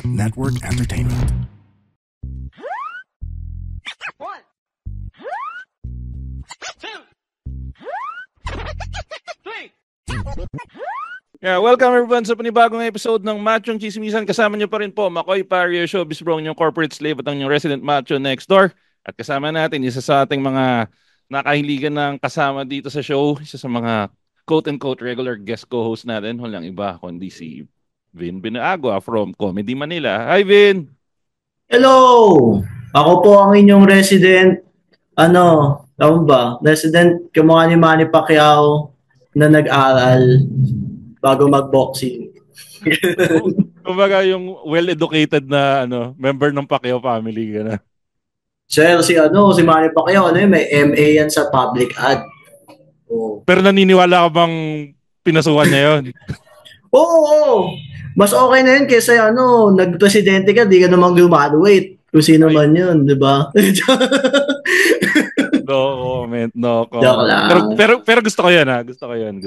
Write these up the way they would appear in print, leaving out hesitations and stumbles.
Network Entertainment. One, two, three. Yeah, welcome everyone sa panibagong episode ng Machong Chismisan. Kasama niyo pa rin po, Makoy Pario, Showbiz Bro, yung corporate slave at ang yung resident macho next door. At kasama natin, isa sa ating mga nakahiligan ng kasama dito sa show, isa sa mga quote-unquote regular guest co-host natin, walang iba kundi si Vin Binagua from Comedy Manila. Hi, Vin! Hello! Ako po ang inyong resident, resident kamukha ni Manny Pacquiao na nag-aral bago mag-boxing. Kumbaga yung well-educated na member ng Pacquiao family. Gana. Sir, si Manny Pacquiao, may MA yan sa public ad. Oh. Pero naniniwala ka bang pinasukan niya yun? Oo! Mas okay na yun kaysa nag-presidente ka, di ka naman graduate. Kung sino man yun, di ba? No comment, no comment. Joke lang. Pero gusto ko yan, ha? Gusto ko yan.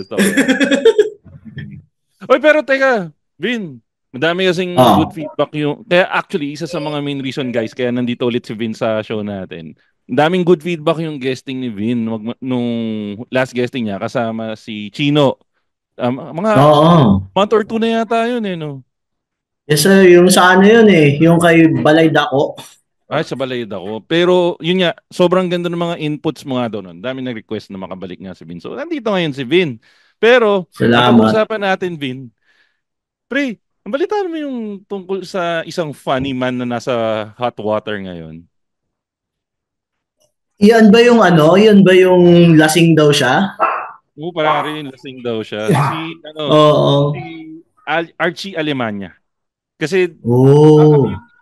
Oy, pero teka, Vin, madami kasing good feedback yung... Kaya actually, isa sa mga main reason, guys, kaya nandito ulit si Vin sa show natin. Daming good feedback yung guesting ni Vin nung last guesting niya kasama si Chino. Mga month or two na yata yun, no? Yes, sir. Yung sa yun, yung kay Balay Dako. Ay, sa Balay Dako. Pero, yun nga, sobrang ganda ng mga inputs mo nga doon. Dami nag-request na makabalik nga si Vin. So, nandito ngayon si Vin. Pero, pag-usapan natin, Vin, pre, nabalitaan mo yung tungkol sa isang funny man na nasa hot water ngayon? Yan ba yung Yan ba yung lasing daw siya? Oo, parang rin lasing daw siya. Si Archie Alemania. Kasi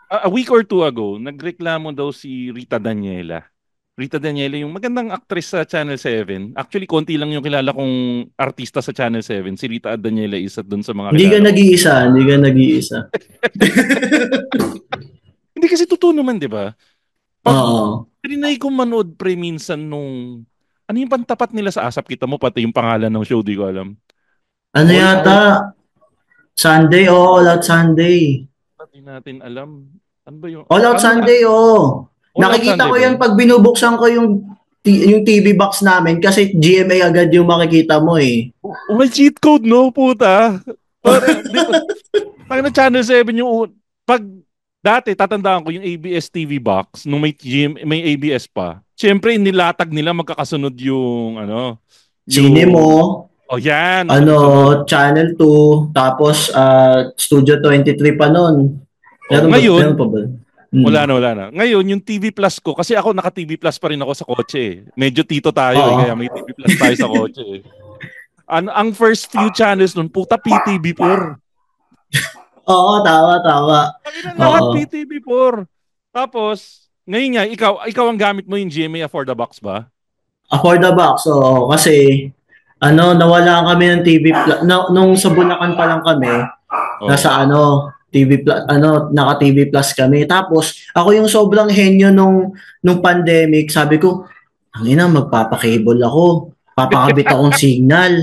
a week or two ago, nagreklamo daw si Rita Daniela. Rita Daniela, yung magandang actress sa Channel 7. Actually, konti lang yung kilala kong artista sa Channel 7. Si Rita Daniela isa doon sa mga Hindi ka nag-iisa. Hindi kasi totoo naman, di ba? Oo. Trinay ko manood minsan nung... Ano yung pantapat nila sa ASAP? Kita mo pati yung pangalan ng show, di ko alam. Yata? Sunday, All Out Sunday. Hindi natin alam. Ano ba yung... All Out Sunday, Nakikita ko yan pag binubuksan ko yung TV box namin kasi GMA agad yung makikita mo May cheat code, no? Puta. Pag na Channel 7 yung... Pag dati, tatandaan ko yung ABS TV box nung may ABS pa. Siyempre, nilatag nila magkakasunod yung Sine mo. Oh, yan. Channel 2. Tapos, Studio 23 pa nun. Ngayon, wala na. Ngayon, yung TV Plus ko, kasi ako naka-TV Plus pa rin ako sa kotse. Medyo tito tayo, kaya may TV Plus tayo sa kotse. Ang first few channels nun, puta PTV4. Oo, tama. Lahat PTV4. Tapos, ngayon nga, ikaw ang gamit mo yung GMA Afford the Box ba? Afford the Box, kasi nawala kami ng TV Plus. Nung sa Bulacan pa lang kami, nasa TV Plus, naka-TV Plus kami. Tapos, ako yung sobrang henyo nung pandemic, sabi ko, magpapakable ako. Papakabit akong signal.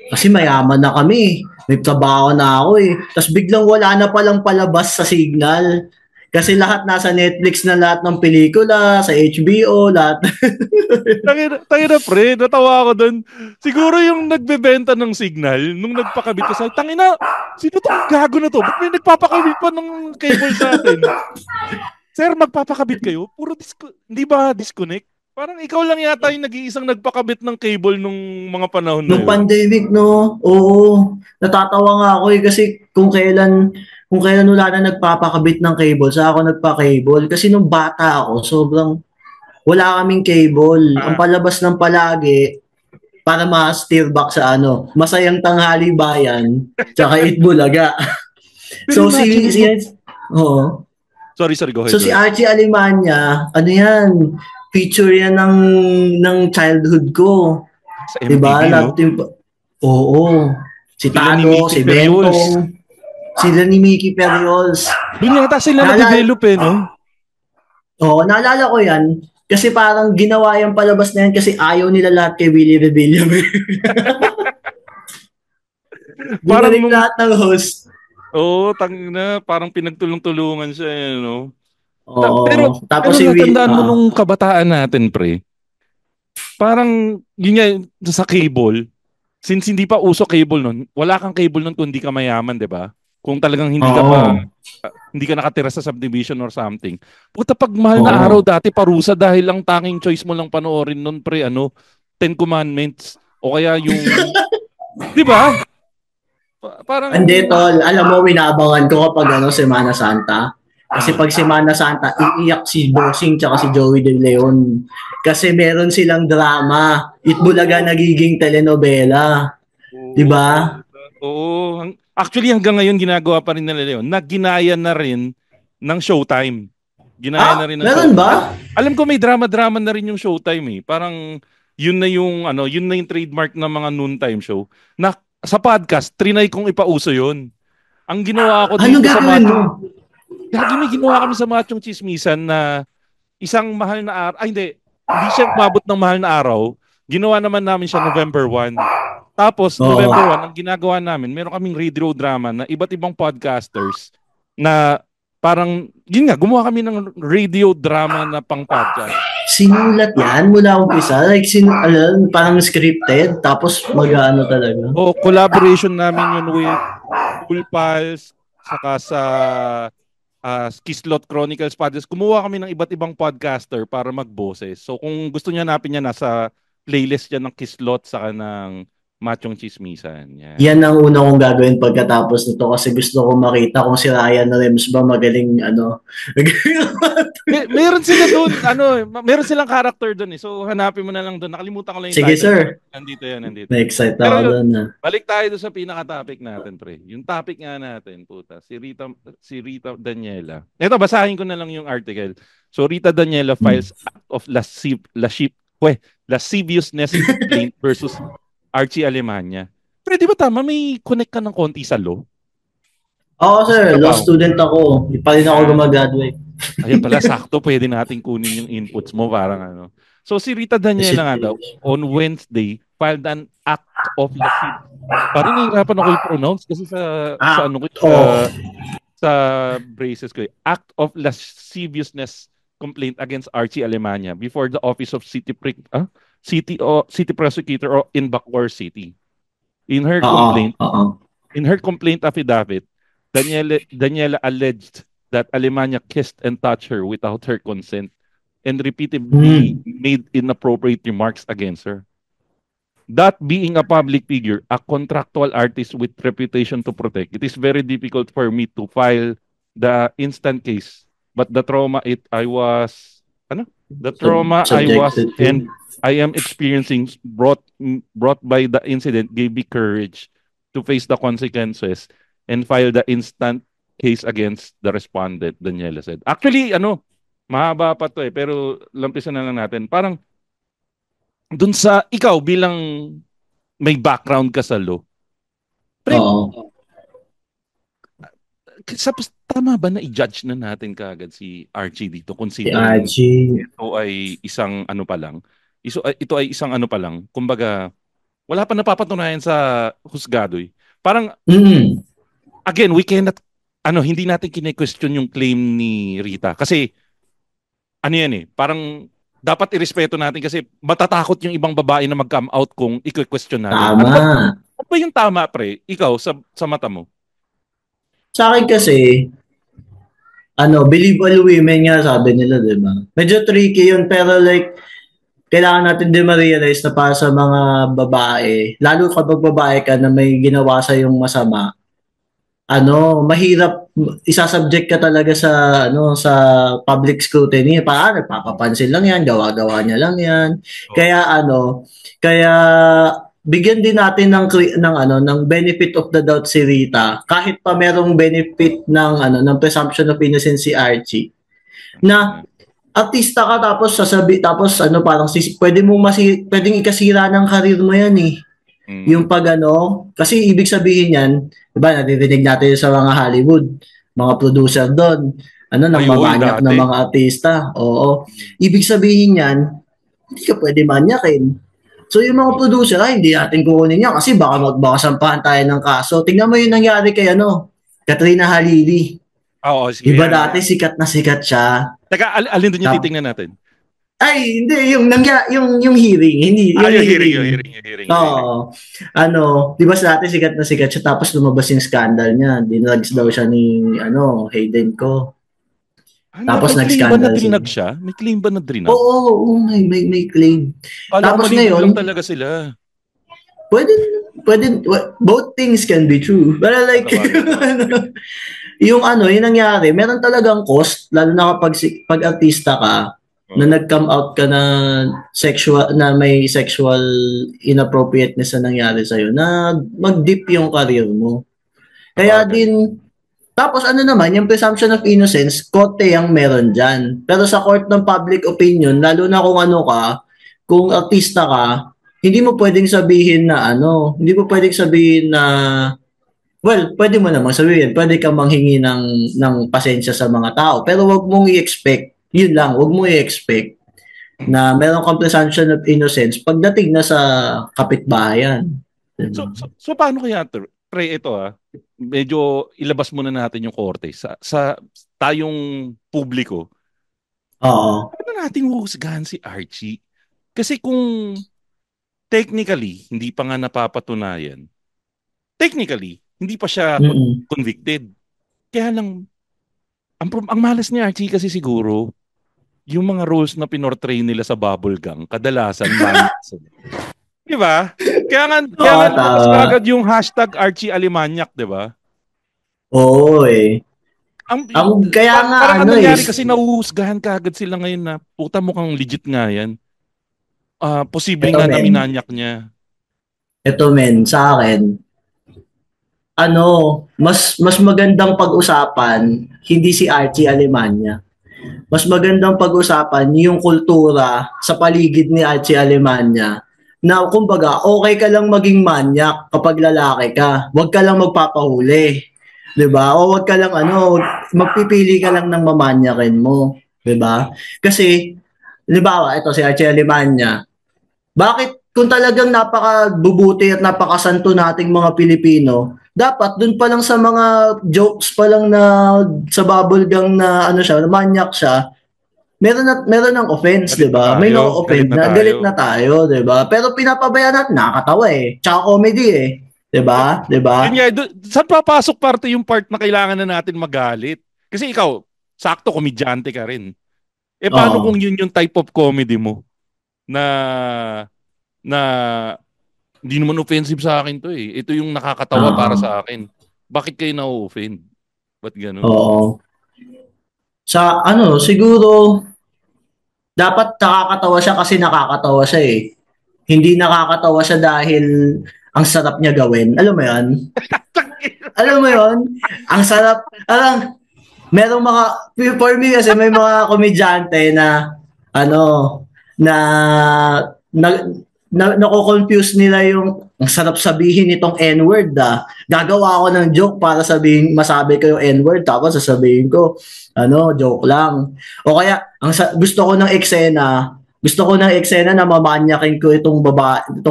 Kasi mayaman na kami. May trabaho na ako Tapos biglang wala na palang palabas sa signal. Kasi lahat nasa Netflix na lahat ng pelikula, sa HBO, lahat. Tangina pre, natawa ako doon. Siguro yung nagbebenta ng signal, nung nagpakabit ko sa tangina, sino tong gago na to? Ba't may nagpapakabit pa ng cable sa atin? Sir, magpapakabit kayo? Puro hindi ba disconnect? Parang ikaw lang yata yung nag-iisang nagpakabit ng cable nung mga panahon na yun. Nung pandemic, no? Oo. Natatawa nga ako kasi kung kailan wala na nagpapakabit ng cable, sa ako nagpa-cable. Kasi nung bata ako, sobrang wala kaming cable. Ang palabas ng palagi, para ma-steer back sa Masayang Tanghali Bayan, tsaka Itbulaga. So, Sorry, go ahead. So, si Archie Alemania, feature yan ng childhood ko. Sa MTV, diba? Oo. Si Tano, si Bentong, sila ni Mickey Periols. Doon yata sila na-develop no? Oo, naalala ko yan. Kasi parang ginawa yung palabas na yan kasi ayaw nila lahat kay Willie Revilla. Parang lahat ng host. Oo, tangina, parang pinagtulong-tulungan siya, no? Pero Oo. Tapos pero si natandaan mo nung kabataan natin, pre. Parang yun nga sa cable, since hindi pa uso cable nun, wala kang cable nun kung hindi ka mayaman, 'di ba? Kung talagang hindi ka pa oo. hindi ka nakatira sa subdivision or something. Puta, pag mahal na araw Oo. dati parusa dahil ang tanging choice mo lang panoorin nun, pre, ano, Ten Commandments o kaya yung, 'di ba? Parang Hindi, tol. Alam mo, winabangan ko kapag Semana Santa. Kasi ano. pag Semana Santa, iiyak si Bossing tsaka si Joey De Leon. Kasi meron silang drama. Itbulaga nagiging telenovela. Di Oo, ba? puta. Oo. Actually, hanggang ngayon, ginagawa pa rin nila yun. Naginaya na rin ng Showtime. Ginaya na Ah, rin ng meron Showtime. ba? Alam ko may drama-drama na rin yung Showtime eh. Parang yun na yung trademark ng mga noontime show. Na sa podcast, trinay kong ipauso yun. Ang ginawa ko Anong dito sa gagawin mo? Gagi, may ginawa kami sa Machong Chismisan na isang mahal na araw. Ay, hindi siya umabot ng mahal na araw. Ginawa naman namin siya November 1. Tapos, Oo. November 1, ang ginagawa namin, meron kaming radio drama na iba't ibang podcasters na parang, yun nga, gumawa kami ng radio drama na pang podcast. Sinulat yan mula umpisa? Like, parang scripted? Tapos mag-ano talaga? O, collaboration namin yun with Cool Pals, saka sa Kislot Chronicles Podcast. Kumuha kami ng iba't ibang podcaster para magboses. So kung gusto niya hanapin niya, nasa playlist yan ng Kislot saka ng Machong Chismisan. Yan. Yan ang una kong gagawin pagkatapos nito kasi gusto ko makita kung si Ryan Rems ba magaling Meron sila doon, meron silang character doon eh. So hanapin mo na lang doon. Nakalimutan ko lang yung Sige title. sir, Nandito yan, nandito yan. na-excite Pero ako yun, doon. balik tayo doon sa pinaka-topic natin, pre. Yung topic nga natin, puta, si Rita Daniela. Ito, basahin ko na lang yung article. So Rita Daniela files act of lasciviousness complaint versus Archie Alemania. Pero di ba tama, may connect ka ng konti sa law? Oo Sa sir, law trabaho mo? student ako. Di pa rin ako gumagraduate. Ayan pala, sakto, pwede natin kunin yung inputs mo, parang ano. So si Rita Daniela nga daw, on Wednesday, filed an act of lasciviousness. Parang nahihirapan ako i-pronounce kasi sa ano ko, Oh, sa braces ko. Act of lasciviousness complaint against Archie Alemania before the Office of City Prosecutor in Bacoor City. In her oo, complaint, oo. in her complaint affidavit, Daniela alleged that Alemania kissed and touched her without her consent and repeatedly made inappropriate remarks against her. That being a public figure, a contractual artist with reputation to protect, it is very difficult for me to file the instant case. But the trauma the trauma I was Subjected to. and I am experiencing brought by the incident gave me courage to face the consequences and file the instant case against the respondent, Daniela said. Actually, mahaba pa to pero lampisan na lang natin. Parang dun sa ikaw bilang may background ka sa law, pre, Oo. tama ba na i-judge na natin kaagad si Archie dito Si considering Archie. ito ay isang ano pa lang? Ito ay isang ano pa lang. Kumbaga, wala pa napapatunayan sa husgado eh. Parang, again, we cannot, hindi natin kine-question yung claim ni Rita. Kasi, yan eh, parang dapat irespeto natin kasi matatakot yung ibang babae na mag-come out kung i-question natin. Tama. Ano ba yung tama, pre? Ikaw, sa mata mo? Sa akin kasi, believe all women nga sabi nila, di ba? Medyo tricky yun, pero like, kailangan natin din ma-realize na para sa mga babae, lalo kapag babae ka na may ginawa sa yung masama, mahirap isasubject ka talaga sa public scrutiny. Paano nagpapapansin lang 'yan, gawa-gawa niya lang 'yan. Kaya bigyan din natin ng benefit of the doubt si Rita kahit pa merong benefit ng presumption of innocence si Archie. Na artista ka tapos parang pwedeng ikasira ng karir mo 'yan eh. Yung kasi ibig sabihin yan, di ba, nadidinig natin sa mga Hollywood, mga producer doon, nagmamanyak ng mga artista. Oo. Ibig sabihin yan, hindi ka pwede manyakin. So yung mga producer, hindi natin kukunin yan kasi baka sampahan tayo ng kaso. Tingnan mo yung nangyari kay Katrina Halili. Oo, sige. Iba dati, sikat na sikat siya. Teka, alin doon yung titingnan natin? Ay, hindi, yung hearing, hindi, yung hearing. Oo. Ano, di ba sa dati sikat na sikat siya, tapos lumabas yung scandal niya. Dinrugs daw siya ni, Hayden ko. Tapos may claim ba na nag-scandal drinag siya? May claim ba na drinag? Oo, may claim. Kala Tapos ko ngayon, lang talaga sila. pwede, both things can be true. But like, yung nangyari, meron talagang cost, lalo na pag artista ka, na nag-come out ka na may sexual inappropriateness na nangyari sa'yo, na mag-dip yung career mo. Kaya din, tapos naman, yung presumption of innocence, kote ang meron dyan. Pero sa court ng public opinion, lalo na kung artista ka, hindi mo pwedeng sabihin na well, pwede mo namang sabihin, pwede kang manghingi ng pasensya sa mga tao, pero wag mong i-expect, yun lang, wag mong i-expect na meron kang presumption of innocence pagdating na sa kapitbahayan. Diba? So paano kaya, Pre, ito medyo ilabas muna natin yung korte sa tayong publiko. Oo. Paano natin huhusgahan si Archie? Kasi kung technically, hindi pa nga napapatunayan, technically, hindi pa siya convicted. Kaya lang, ang malas ni Archie kasi siguro, yung mga roles na pinortray nila sa Bubble Gang, kadalasan maniacs. Di ba? Kaya nga lumabas agad yung hashtag Archie Alimanyak, di ba? Oo kaya nga parang nangyari kasi nahuhusgahan kaagad sila ngayon na puta mukhang legit nga yan. Posibleng nga na minanyak niya. Ito sa akin, mas magandang pag-usapan, hindi si Archie Alemanya. Mas magandang pag-usapan yung kultura sa paligid ni Archie Alemanya na kumbaga, okay ka lang maging manyak kapag lalaki ka. Huwag ka lang magpapahuli. 'Di ba? O huwag ka lang magpipili ka lang ng mamanyakin mo, 'di ba? Kasi halimbawa, ito si Archie Alemanya. Bakit kung talagang napakabubuti at napakasanto nating mga Pilipino, dapat dun pa lang sa mga jokes pa lang na sa bubble gang na manyak siya, meron ng offense, 'di ba? May no offense galit na tayo, 'di ba? Pero pinapabayaan natin, nakakatawa Tsaka comedy 'di ba? 'Di ba? Yun nga, saan papasok yung part na kailangan na natin magalit? Kasi ikaw, sakto komedyante ka rin. Paano kung yun yung type of comedy mo na hindi naman offensive sa akin to Ito yung nakakatawa para sa akin. Bakit kayo na-offend? Ba't ganun? Oo. Sa siguro dapat nakakatawa siya kasi nakakatawa siya Hindi nakakatawa siya dahil ang sarap niya gawin. Alam mo 'yon? Alam mo 'yon? Ang sarap. Merong mga, for me kasi may mga komedyante na nako-confuse nila yung ang sarap sabihin itong N-word Gagawa ako ng joke para masabi ko yung N-word tapos sasabihin ko joke lang. O kaya gusto ko ng eksena na mamanyakin ko itong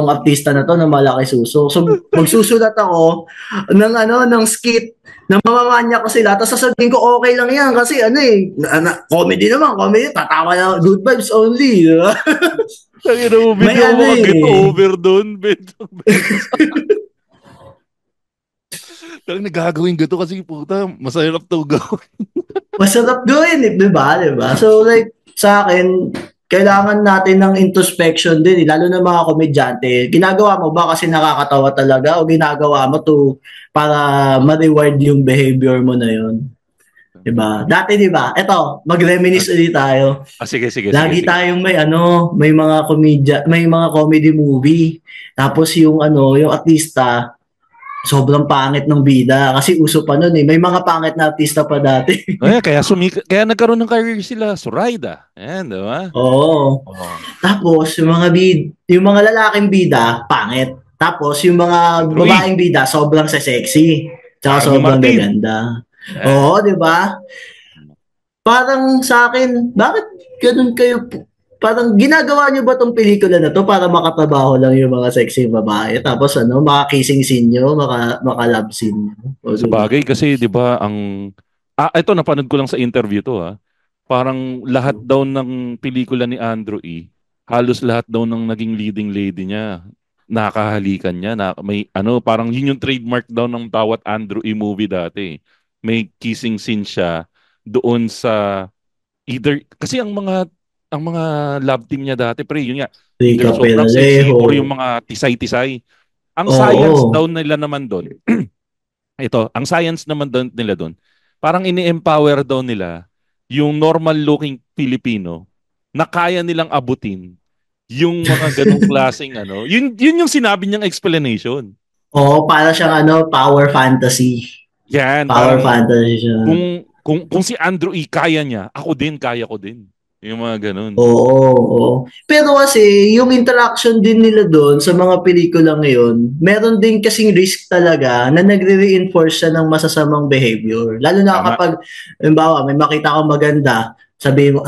artista na to na malaki suso. So magsusulat ako ng skit na mamamanya ko sila, tapos sasabihin ko okay lang yan kasi comedy tatawa na, good vibes only. May get over doon. Talagang nagagawin gato kasi puta, masarap to gawin. Masarap gawin, di ba? So like, sa akin, kailangan natin ng introspection din, lalo na mga komedyante. Ginagawa mo ba kasi nakakatawa talaga o ginagawa mo para ma-reward yung behavior mo na yun? Diba? Dati, diba? Eto, mag-reminisce ulit tayo. Sige. Lagi tayong may mga comedy movie. Tapos yung artista, sobrang pangit ng bida kasi uso pa nun May mga pangit na artista pa dati. Kaya nagkaroon ng career sila, Zoraida. Ayan, di ba? Oo. Tapos yung mga lalaking bida, pangit. Tapos yung mga babaeng bida, sobrang sexy. Tsaka sobrang gaganda. Oo, di ba? Parang sa akin, bakit ganun kayo parang ginagawa niyo ba tong pelikula na to para makatrabaho lang yung mga sexy babae? Tapos maka-kissing scene nyo, maka-love scene nyo? O, Sa diba? bagay kasi 'di ba ito napanood ko lang sa interview to Parang lahat daw ng pelikula ni Andrew E. Halos lahat daw ng naging leading lady niya nakahalikan niya na may parang yun yung trademark daw ng bawat Andrew E. movie dati. May kissing scene siya doon sa either kasi ang mga love team niya dati pre yun nga either Rica sobrang sexy Pelalejo. or yung mga tisay-tisay. Ang science Oo. daw nila naman doon ang science naman nila doon, parang ini-empower daw nila yung normal-looking Filipino na kaya nilang abutin yung mga ganong klaseng Yun yung sinabi niyang explanation. Oo, para siyang power fantasy. Yan, Power parang fantasy siya. kung si Andrew E. kaya niya, ako din, kaya ko din. Yung mga ganon. Oo, oo. Pero kasi, yung interaction din nila doon sa mga pelikula ngayon, meron din kasing risk talaga na nagre-reinforce siya ng masasamang behavior. Lalo na Tama. kapag, halimbawa, may makita kang maganda, sabihin mo,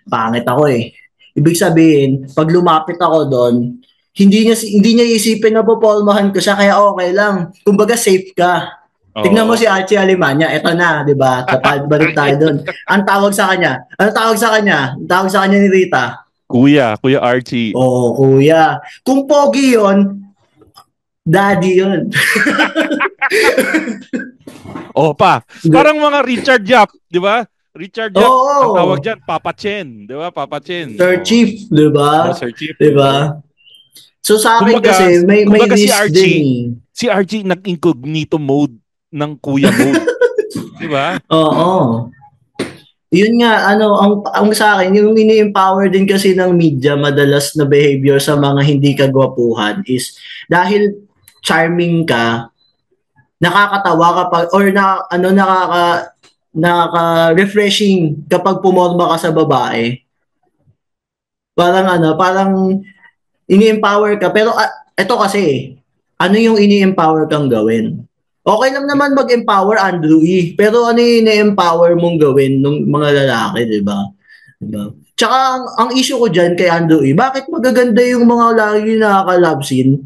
pangit ako eh. Ibig sabihin, pag lumapit ako doon, hindi niya isipin na popolmahan ko siya, kaya okay lang. Kumbaga, safe ka. Tignan mo Oo. si Archie Alemania, eto na, 'di ba? Balik tayo doon. Ang tawag sa kanya, ano tawag sa kanya? Ang tawag sa kanya ni Rita. Kuya Archie. Oo, kuya. Kung pogi 'yon, daddy 'yon. Parang mga Richard Yap, di ba? Richard Yap, ang tawag Oo. dyan, Papa Chen, di ba? Papa Chen. Sir Chief, 'di ba? Sir Chief, 'Di oo. ba? So sa akin Kumbaga, kasi may kumbaga risk din eh. Si Archie nag-incognito mode ng kuya mode. Di ba? Oo. Yun nga, ang sa akin, yung ini-empower din kasi ng media madalas na behavior sa mga hindi kagwapuhan is dahil charming ka, nakakatawa kapag, or nakaka-refreshing kapag pumorma ka sa babae. Parang ini-empower ka. Pero ito kasi, ano yung ini-empower kang gawin? Okay lang naman mag-empower, Andrew E. Pero ano yung ini-empower mong gawin ng mga lalaki, di ba? Diba? Tsaka ang issue ko dyan kay Andrew E, bakit magaganda yung mga lagi nakaka-love scene?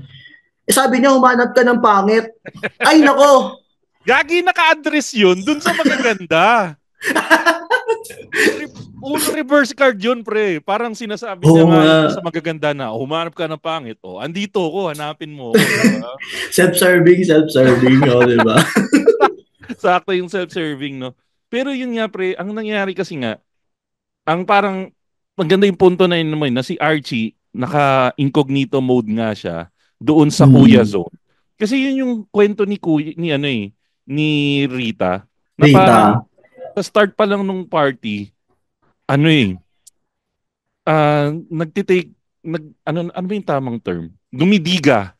Eh, sabi niya, humanap ka ng pangit. Ay, nako! Gagi naka-address yun dun sa magaganda. Reverse card yun, pre. Parang sinasabi niya nga yun sa magaganda na, humanap ka ng pangit. Andito ko, hanapin mo. Diba? Self-serving, di ba? Sakto yung self-serving, no? Pero yun nga, pre, ang nangyari kasi nga, ang parang, maganda yung punto na yun naman, na si Archie, naka-incognito mode nga siya, doon sa Kuya Zone. Kasi yun yung kwento ni Kuya, ni Rita, na parang, Rita. sa start pa lang nung party, nagtitake, ano ba yung tamang term? Dumidiga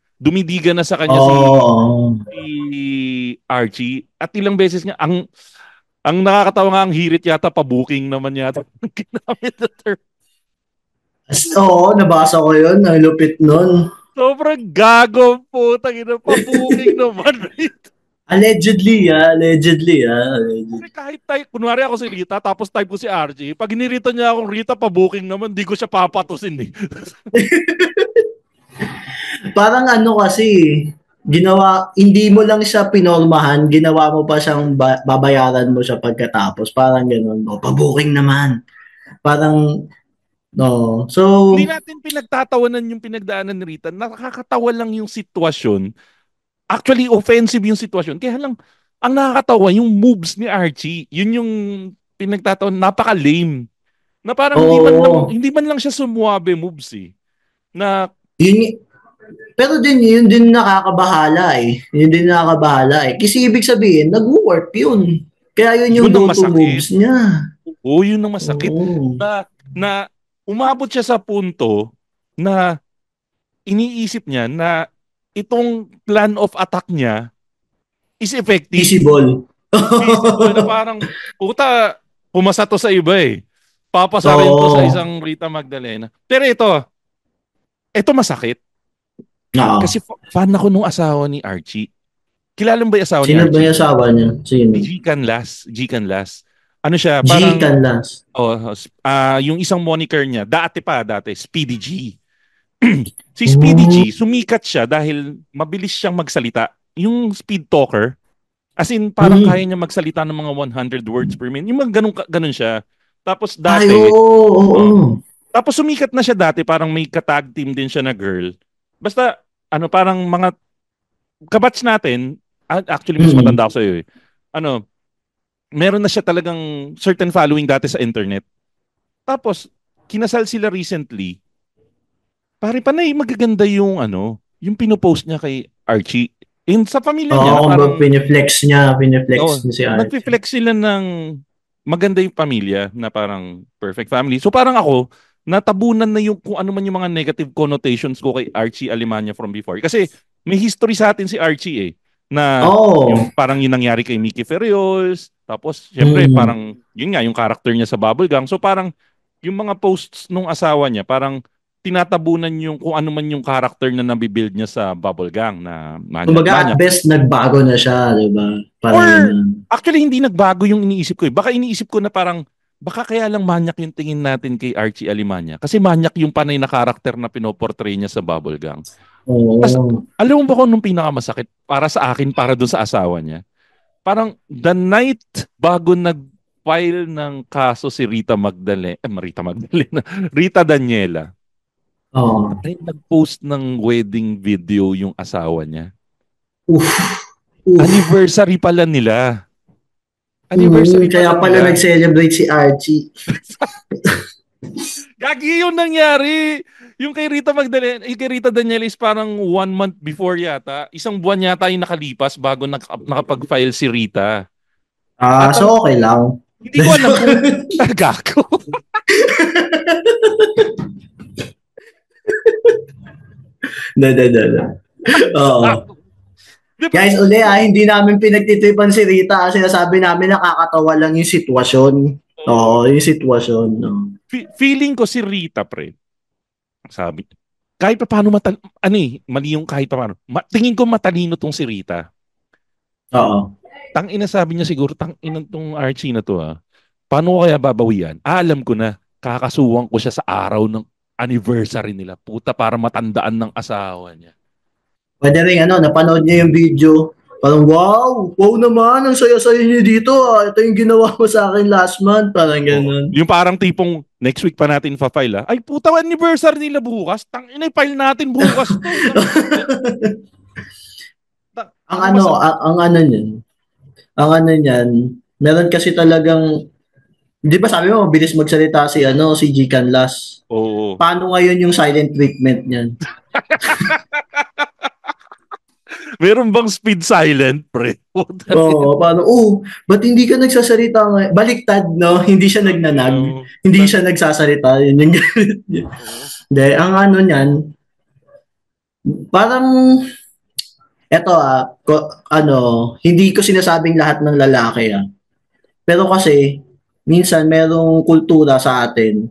na sa kanya si Archie. At ilang beses nga, ang nakakatawa nga ang hirit yata, pa-booking naman yata. Ginamit na term. Oo, nabasa ko yun. Ang lupit nun. Sobrang gago po. Tangina, pa-booking naman. Allegedly. Kahit kunwari ako si Rita, tapos type ko si Archie, pag inirita niya akong Rita, pa-booking naman, di ko siya papatusin eh. Parang kasi, hindi mo lang siya pinormahan, ginawa mo pa siyang babayaran mo siya pagkatapos. Parang ganun. Pa-booking naman. Parang, no. So, hindi natin pinagtatawanan yung pinagdaanan ni Rita. Nakakatawa lang yung sitwasyon. Actually, offensive yung sitwasyon. Kaya lang, ang nakakatawa, yung moves ni Archie, yun yung pinagtatawan, napaka-lame. Na parang hindi man lang siya sumuwabe moves eh. Na, pero yun din nakakabahala eh. Kasi ibig sabihin, nag-work yun. Kaya yun yung go-to moves niya. Oo, yun ang masakit. Na umabot siya sa punto na iniisip niya na itong plan of attack niya is effective. Feasible na parang, puta, pumasa to sa iba eh. Papasa rin to sa isang Rita Magdalena. Pero ito masakit. Kasi fan ako nung asawa ni Archie. Kilala mo ba yung asawa ni Archie? Sino ba yung asawa niya? Sino? Gikan Las. Ano siya, G parang Canlas. yung isang moniker niya, dati, Speedy G. Si Speedy G, Oh, sumikat siya dahil mabilis siyang magsalita. Yung speed talker, as in parang kaya mm. niya magsalita ng mga 100 words per minute. Yung mga ganun siya. Tapos Ay, dati, oo, oh, oo. tapos sumikat na siya dati, parang may katag team din siya na girl. Basta, parang mga kabatch natin, actually mas Mm. matanda ako sa'yo eh. Ano, meron na siya talagang certain following dati sa internet. Tapos, kinasal sila recently. Pare panay magaganda yung yung pinopost niya kay Archie. In sa pamilya niya Oo, na kumbaga parang piniflex oh, niya si Archie. nagfi-flex sila ng maganda yung pamilya na parang perfect family. So parang ako, natabunan na yung kung ano man yung mga negative connotations ko kay Archie Alemania from before. Kasi may history sa atin si Archie na Oo. yung parang yung nangyari kay Mickey Ferrios, tapos syempre Mm. parang yun nga yung character niya sa Bubblegum. So parang yung mga posts nung asawa niya, parang tinatabunan yung kung ano man yung character na nabibuild niya sa Bubblegum na Kumbaga at manyak-manyak. best nagbago na siya, 'di ba? Parang Or gano'n. actually hindi nagbago yung iniisip ko eh. Baka iniisip ko na parang baka kaya lang manyak yung tingin natin kay Archie Alimanya. Kasi manyak yung panay na karakter na pinoportray niya sa Bubblegum. Tas, Oo. alam mo ba kung nung pinakamasakit para sa akin, para doon sa asawa niya? Parang the night bago nag-file ng kaso si Rita Magdalena, Rita Daniela, Oo. ay nag-post ng wedding video yung asawa niya. Uf. Uf. Anniversary pala nila. Mm, Anniversary kaya pala pala nila. nag-celebrate si Archie. Gagi yung nangyari. Yung kay Rita Daniela is parang 1 month before yata. Isang buwan yata yung nakalipas bago nakapag-file si Rita. Ah, At so okay lang. hindi ko alam kung gago. Da. Oo. Di ba? Guys, uli hindi namin pinagtitipan si Rita kasi sinasabi namin nakakatawa lang yung sitwasyon. Oo, Oo. yung sitwasyon. No. Feeling ko si Rita, pre. Sabi, kahit pa paano mali yung kahit pa paano. Tingin ko matalino tong si Rita. Oo. Tang ina sabi niya siguro, tang ina tong Archie na to paano ko kaya babawian? Alam ko na, kakasuwang ko siya sa araw ng anniversary nila. Puta, para matandaan ng asawa niya. Pwede rin napanood niya yung video. Parang wow naman, ang saya-saya niyo dito. Ito yung ginawa mo sa akin last month. Parang Oo. ganun. Yung parang tipong next week pa natin fa-file. Ay, puta, anniversary nila bukas. Tang ina, file natin bukas to. ang Ang ano, masa... ang ano niyan, meron kasi talagang, di ba sabi mo, mabilis magsalita si G. Canlas. Oo. Paano ngayon yung silent treatment niyan? Meron bang speed silent, pre? Puta Oo, paano? Ba't hindi ka nagsasalita ngayon? Baliktad, no? Hindi siya Tang ina nagnanag. mo. Hindi siya nagsasalita. Yun yung galit niya. Oo. Hindi, ang ano niyan, parang, hindi ko sinasabing lahat ng lalaki, Pero kasi, minsan merong kultura sa atin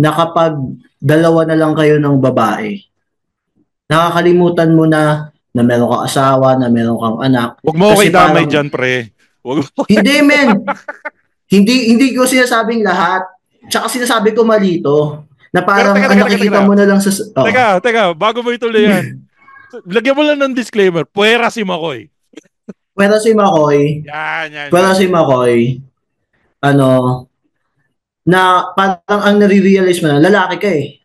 na kapag dalawa na lang kayo ng babae, nakakalimutan mo na meron kang asawa, na meron kang anak. Huwag mo okay Kasi damay parang, dyan, pre. Huwag mo. hindi men, hindi ko sinasabing lahat. Tsaka sinasabi ko mali to. Na Pero parang teka, ang teka, teka, nakikita teka. mo na lang sa... Teka, bago mo ituloy yan. Lagyan mo lang ng disclaimer. Puwera si Makoy. Pero si McCoy, Yan, yan, pero yan, si yan. McCoy, ano, na parang ang nare-realize mo na, lalaki ka eh.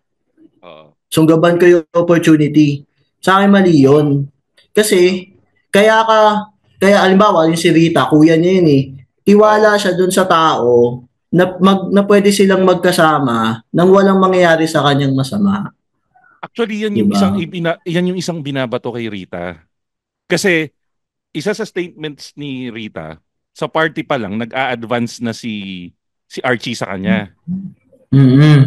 Oo. Sunggaban ko yung opportunity. Sa akin mali yun. Kasi, kaya ka, kaya alimbawa, yung si Rita, kuya niya yun eh. Oo. Tiwala siya dun sa tao na pwede silang magkasama nang walang mangyayari sa kanyang masama. Actually, Di ba? yan yung isang binabato kay Rita. Kasi isa sa statements ni Rita, sa party pa lang nag-a-advance na si Archie sa kanya. Mm-hmm.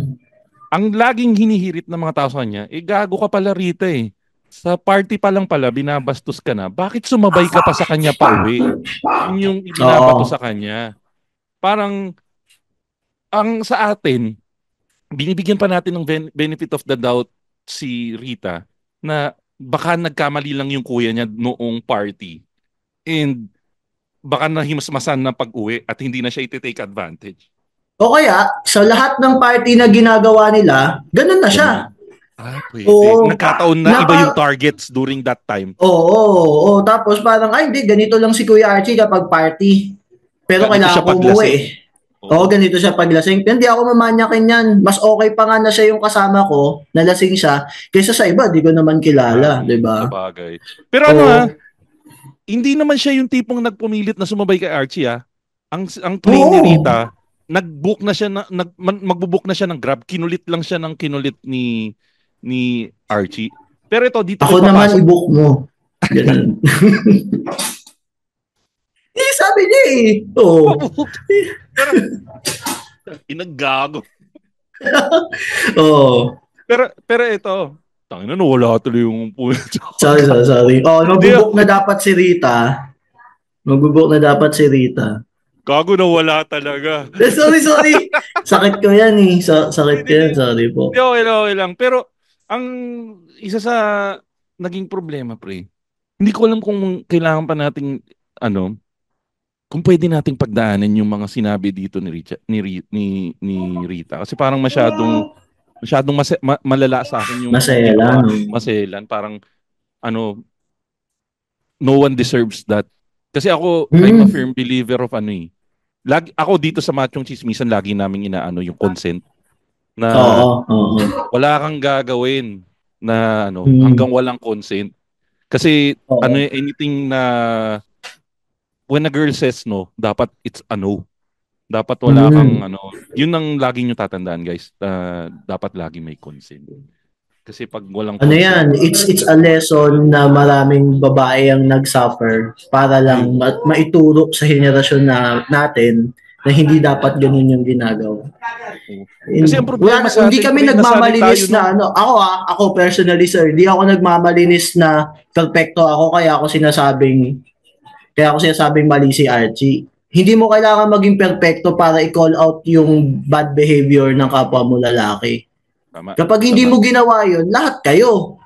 Ang laging hinihirit ng mga tao sa kanya, gago ka pala Rita eh. Sa party pa lang pala, binabastos ka na. Bakit sumabay ka pa sa kanya pa uwi? Yun yung ibinabato Oo. sa kanya. Parang, ang sa atin, binibigyan pa natin ng benefit of the doubt si Rita na baka nagkamali lang yung kuya niya noong party. And baka nahimasmasan na pag-uwi at hindi na siya iti-take advantage. O kaya, sa lahat ng party na ginagawa nila, ganun na siya. Ganun. Pwede. Oo. Nagkataon na iba yung targets during that time. Oo. Tapos parang, ay hindi, ganito lang si Kuya Archie kapag party. Pero Ganito kailangan siya ko umuwi. Oo, ganito siya paglasing. Hindi ako mamanyakin yan. Mas okay pa nga na siya yung kasama ko, na lasing siya, kaysa sa iba, di ko naman kilala, di ba? Sabagay. Pero ano hindi naman siya yung tipong nagpumilit na sumabay kay Archie Ang play ni Rita, nag-book na siya magbo-book na siya ng Grab, kinulit lang siya ng kinulit ni Archie. Pero ito dito ako naman i-book mo. Ganun. Sabi niya Oo. Pero inagago. Oo. Pero ito, tangina na wala tuloy yung point. Sorry. Magbo-book na dapat si Rita. Gago na wala talaga. Sorry. Sakit ko yan Sakit ko yan, sorry po. Okay lang. Pero, ang isa sa naging problema, pre, hindi ko alam kung kailangan pa nating, kung pwede nating pagdaanan yung mga sinabi dito ni Rita. Kasi parang masyadong malala sa akin yung maselan. Parang, no one deserves that. Kasi ako, I'm a firm believer of ako dito sa Machong Chismisan, lagi naming inaano yung consent. Na wala kang gagawin na hanggang walang consent. Kasi anything na when a girl says no, dapat it's a no. Dapat wala kang yun ang lagi nyo tatandaan, guys. Dapat lagi may consent. Kasi pag walang consent, it's a lesson na maraming babae ang nagsuffer para lang maituro sa henerasyon natin na hindi dapat ganun yung ginagawa. Kasi ang problema sa hindi kami nagmamalinis na ako personally, sir, hindi ako nagmamalinis na perfecto ako kaya ako sinasabing mali si Archie. Hindi mo kailangan maging perfecto para i-call out yung bad behavior ng kapwa mo lalaki. Kapag hindi mo ginawa yun, lahat kayo.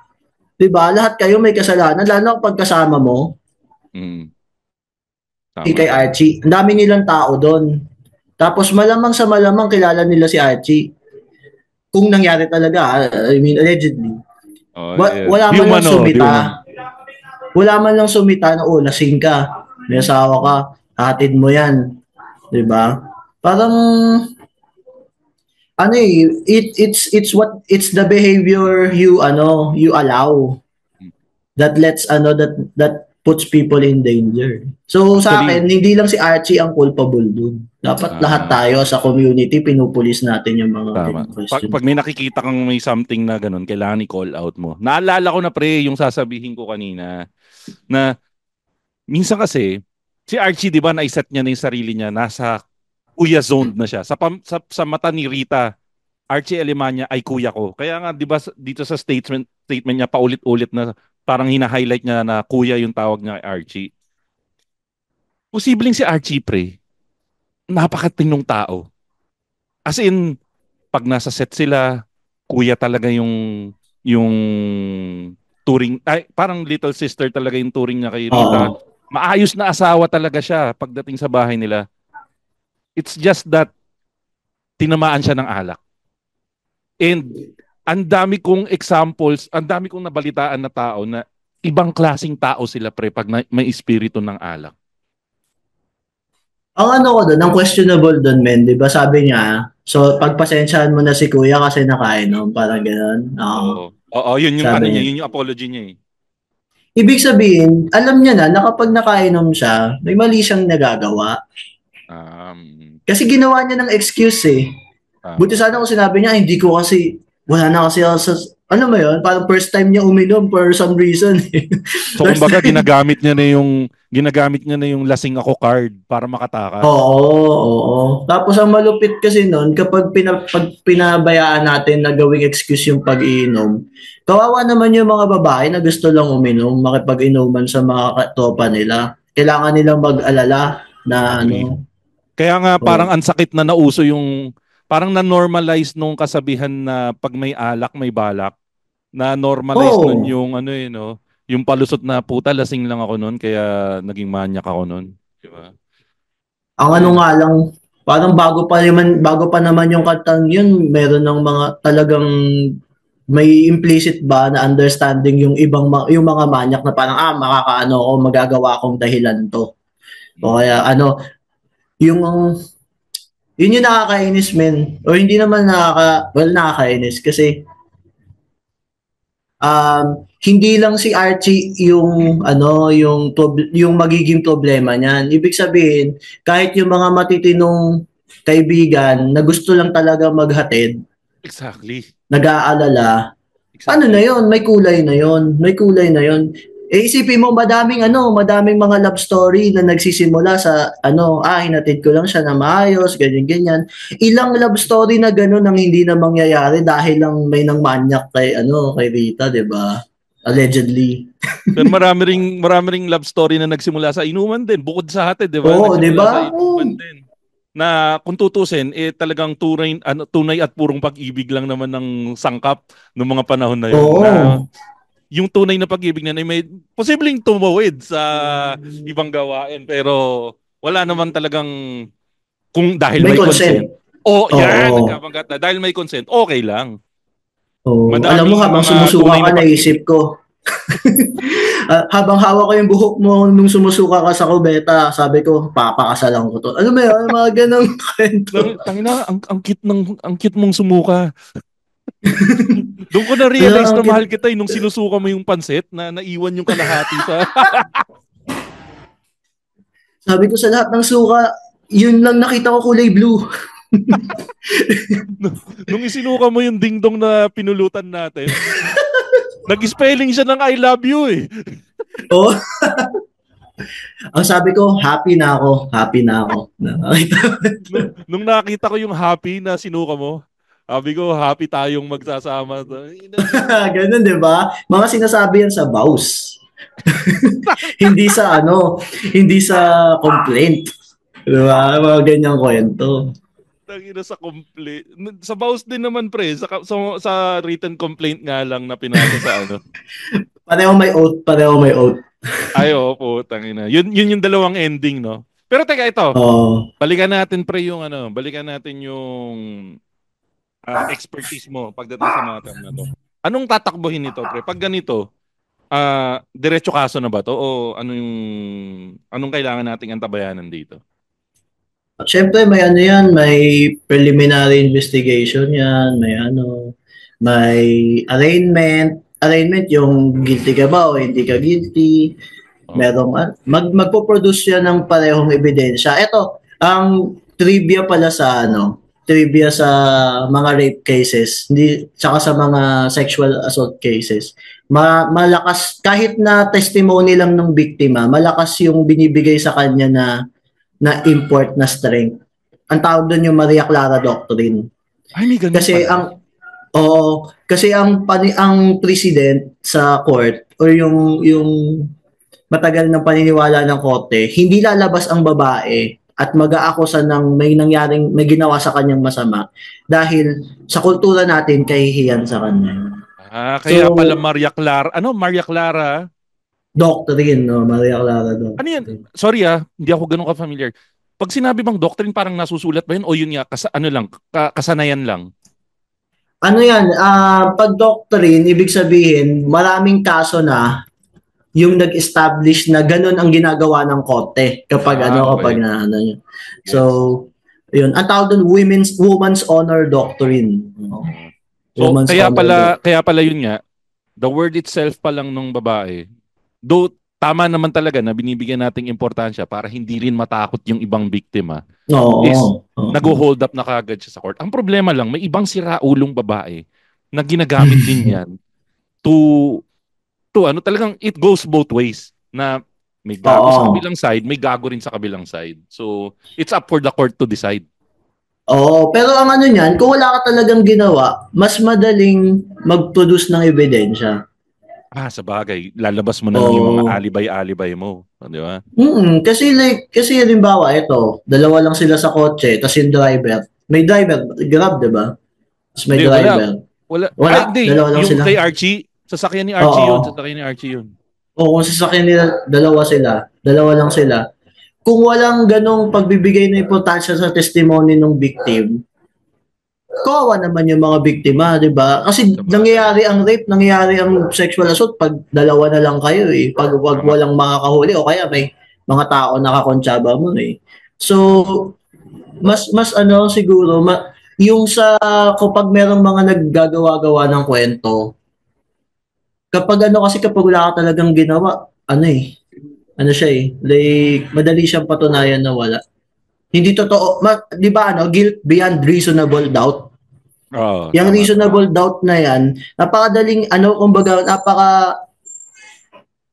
'Di ba? Lahat kayo may kasalanan, lalo kapag kasama mo. Kay Archie, ang dami nilang tao doon. Tapos malamang kilala nila si Archie. Kung nangyari talaga, I mean allegedly. Wala man lang sumita na lasing ka, may asawa ka, hatid mo yan. 'Di ba? Parang it's the behavior you allow that puts people in danger. So sa akin, hindi lang si Archie ang culpable dun. Dapat lahat tayo sa community pinupulis natin yung mga questions. Pag may nakikita kang may something na ganun, kailangan i-call out mo. Naalala ko na, pre, yung sasabihin ko kanina na minsan kasi si Archie, 'di ba, na-set niya na yung sarili niya, nasa kuya zone na siya. Sa mata ni Rita, Archie Alemania ay kuya ko. Kaya nga 'di ba dito sa statement niya paulit-ulit na parang hina-highlight niya na kuya yung tawag niya kay Archie. Posibleng si Archie, pre, napakatinong tao. As in, pag nasa set sila, kuya talaga yung turing, parang little sister talaga yung turing niya kay Rita. Maayos na asawa talaga siya pagdating sa bahay nila. It's just that tinamaan siya ng alak. And ang dami kong examples, ang dami kong nabalitaan na tao na ibang klaseng tao sila, pre, pag may espiritu ng alak. Ang ang questionable doon, men, 'di ba? Sabi niya, so pagpasensyahan mo na si kuya kasi nakainom, parang gano'n. Oo, yun yung yun yung apology niya eh. Ibig sabihin, alam niya na kapag nakainom siya, may mali siyang nagagawa. Kasi ginawa niya ng excuse Buti sana kung sinabi niya, hindi ko kasi, wala na kasi ano mo yun, parang first time niya uminom for some reason. So kumbaga ginagamit niya na yung lasing ako card para makatakas. Oo. Tapos ang malupit kasi noon, kapag pinabayaan natin na gawing excuse yung pag-iinom, kawawa naman yung mga babae na gusto lang uminom, makipag-inuman sa mga tropa nila. Kailangan nilang mag-alala na Kaya nga parang ang sakit na nauso yung parang na-normalize nung kasabihan na pag may alak, may balak. Na-normalize nun yung yung palusot na puta, lasing lang ako nun, kaya naging manyak ako nun. Diba? Ang ano nga lang, parang bago pa naman yung kantang yun, meron ng mga talagang may implicit ba na understanding yung yung mga manyak na parang makakaano ako, magagawa akong dahilan to. O kaya ano, yung yun yung nakakainis men. O hindi naman nakakainis kasi hindi lang si Archie yung yung magiging problema niyan. Ibig sabihin, kahit yung mga matitinong kaibigan na gusto lang talaga maghatid, Exactly. nag-aalala, ano Exactly. na yon, may kulay na yon, may kulay na yon. Isipin mo madaming mga love story na nagsisimula sa hinatid ko lang siya na maayos, ganyan ganyan. Ilang love story na gano'n ang hindi na mangyayari dahil lang may nang manyak kay Rita, 'di ba? Allegedly. Pero marami ring love story na nagsimula sa inuman din. Bukod sa hatid, 'di ba? Oo, 'di Nagsimula ba? sa inuman din. Na kung tutusin, talagang tunay at purong pag-ibig lang naman ng sangkap ng mga panahon na yun. Na Oo. yung tunay na pag-ibig na may posibleng tumawid sa ibang gawain pero wala naman talagang kung dahil May may consent. consent. Oh, yan, Oo. nagkapangat na. Dahil may consent, okay lang. Oo. Alam mo, Madaming habang mga sumusuka tunay ka, na pag-ibig. naisip ko, habang hawak ko yung buhok mo nung sumusuka ka sa kubeta, sabi ko, papakasalan ko to. Ano ba yun? Mga ganong kwento. Tangina, ang cute mong sumuka. Doon ko na-realize Alam, na mahal kita nung sinusuka mo yung pansit na naiwan yung kalahati sa... sabi ko sa lahat ng suka, yun lang nakita ko kulay blue. nung isinuka mo yung dingdong na pinulutan natin, nag-spelling siya ng I love you eh. Oh. Ang sabi ko, happy na ako. Happy na ako. nung nakita ko yung happy na sinuka mo, sabi ko, happy tayong magsasama. Ganun, di ba? Mga sinasabi yan sa vows. Hindi sa complaint. Di ba? Mga ganyang kwento. Tangina sa complaint. Sa vows din naman pre, sa written complaint nga lang na pinasa sa ano. Pareho may oath. Ay, opo, tangina. Yun yung dalawang ending, no? Pero teka, ito. Balikan natin pre yung balikan natin yung expertise mo pagdating sa mga term na to. Anong tatakbuhin nito, pre? Pag ganito, diretso kaso na ba to o anong kailangan nating antabayanan dito? Siyempre may preliminary investigation yan, may arraignment. Arraignment yung guilty ka ba o hindi ka guilty. Magpo-produce yan ng parehong ebidensya. Ito, ang trivia pala trivia sa mga rape cases, tsaka sa mga sexual assault cases. Malakas, kahit na testimony lang ng biktima, malakas yung binibigay sa kanya na import na strength. Ang tawag doon yung Maria Clara Doctrine. Ay, may ganun kasi pala. Kasi ang president sa court or yung matagal ng paniniwala ng korte, hindi lalabas ang babae at mag-aakusa ng may ginawa sa kanyang masama dahil sa kultura natin kahihiyan sa kanya. Kaya pala Maria Clara. Ano, Maria Clara? Doctrine, no? Maria Clara Doctrine. Ano yan? Sorry hindi ako ganun ka-familiar. Pag sinabi bang doctrine, parang nasusulat ba yun? O yun nga, kasanayan lang? Ano yan? Pag doctrine, ibig sabihin, maraming kaso na yung nag-establish na ganun ang ginagawa ng korte kapag okay. yun. So, yun. Ang tawag doon, woman's honor doctrine. So, kaya pala yun nga, the word itself pa lang ng babae, though tama naman talaga na binibigyan nating importansya para hindi rin matakot yung ibang biktima, nag-hold up na kagad siya sa court. Ang problema lang, may ibang siraulong babae na ginagamit din yan to talagang it goes both ways na may gago sa kabilang side, may gago rin sa kabilang side. So, it's up for the court to decide. Pero ang niyan, kung wala ka talagang ginawa, mas madaling mag-produce ng ebidensya. Sa bagay, lalabas mo na lang yung mga alibay mo, di ba? Kasi halimbawa, ito, dalawa lang sila sa kotse, tapos yung driver, may driver, Grab, di ba? Tapos may driver. Wala. Hindi. Dalawa lang yung sila. Kay Archie, sasakyan ni Archie yun. Sasakyan ni Archie yun. Kung sasakyan nila, dalawa lang sila. kung walang ganong pagbibigay ng importansya sa testimony ng victim, kawawa naman yung mga biktima, di ba? Kasi nangyayari ang rape, nangyayari ang sexual assault pag dalawa na lang kayo eh. Pag wag walang makakahuli o kaya may mga tao nakakontsaba mo eh. So, mas ano siguro, yung sa kapag merong mga naggagawa-gawa ng kwento, kapag ano kasi kapag wala ka talagang ginawa, ano siya eh, like, madali siyang patunayan na wala. Hindi totoo, di ba guilt beyond reasonable doubt? Yung reasonable doubt na yan, napakadaling, kumbaga,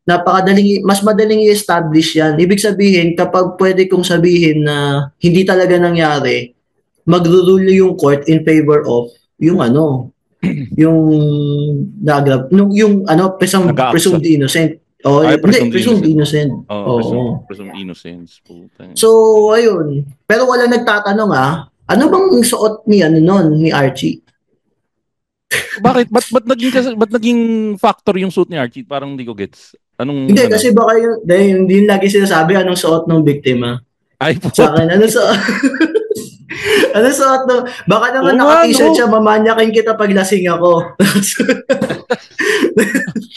napakadaling, mas madaling i-establish yan. Ibig sabihin, kapag pwede kong sabihin na hindi talaga nangyari, magro-rule yung court in favor of yung yung presumed innocent. Presumed innocent. Presumed innocence. So, ayun. Pero wala nagtatanong ano bang suot ni ni Archie? Bakit? Ba't naging factor yung suit ni Archie? Parang hindi ko gets. Hindi, kasi baka hindi lagi sinasabi anong suot ng biktima. Ay po. Sa akin, ano suot no? Baka naman naka-t-shirt siya, mamanyakin kita pag lasing ako.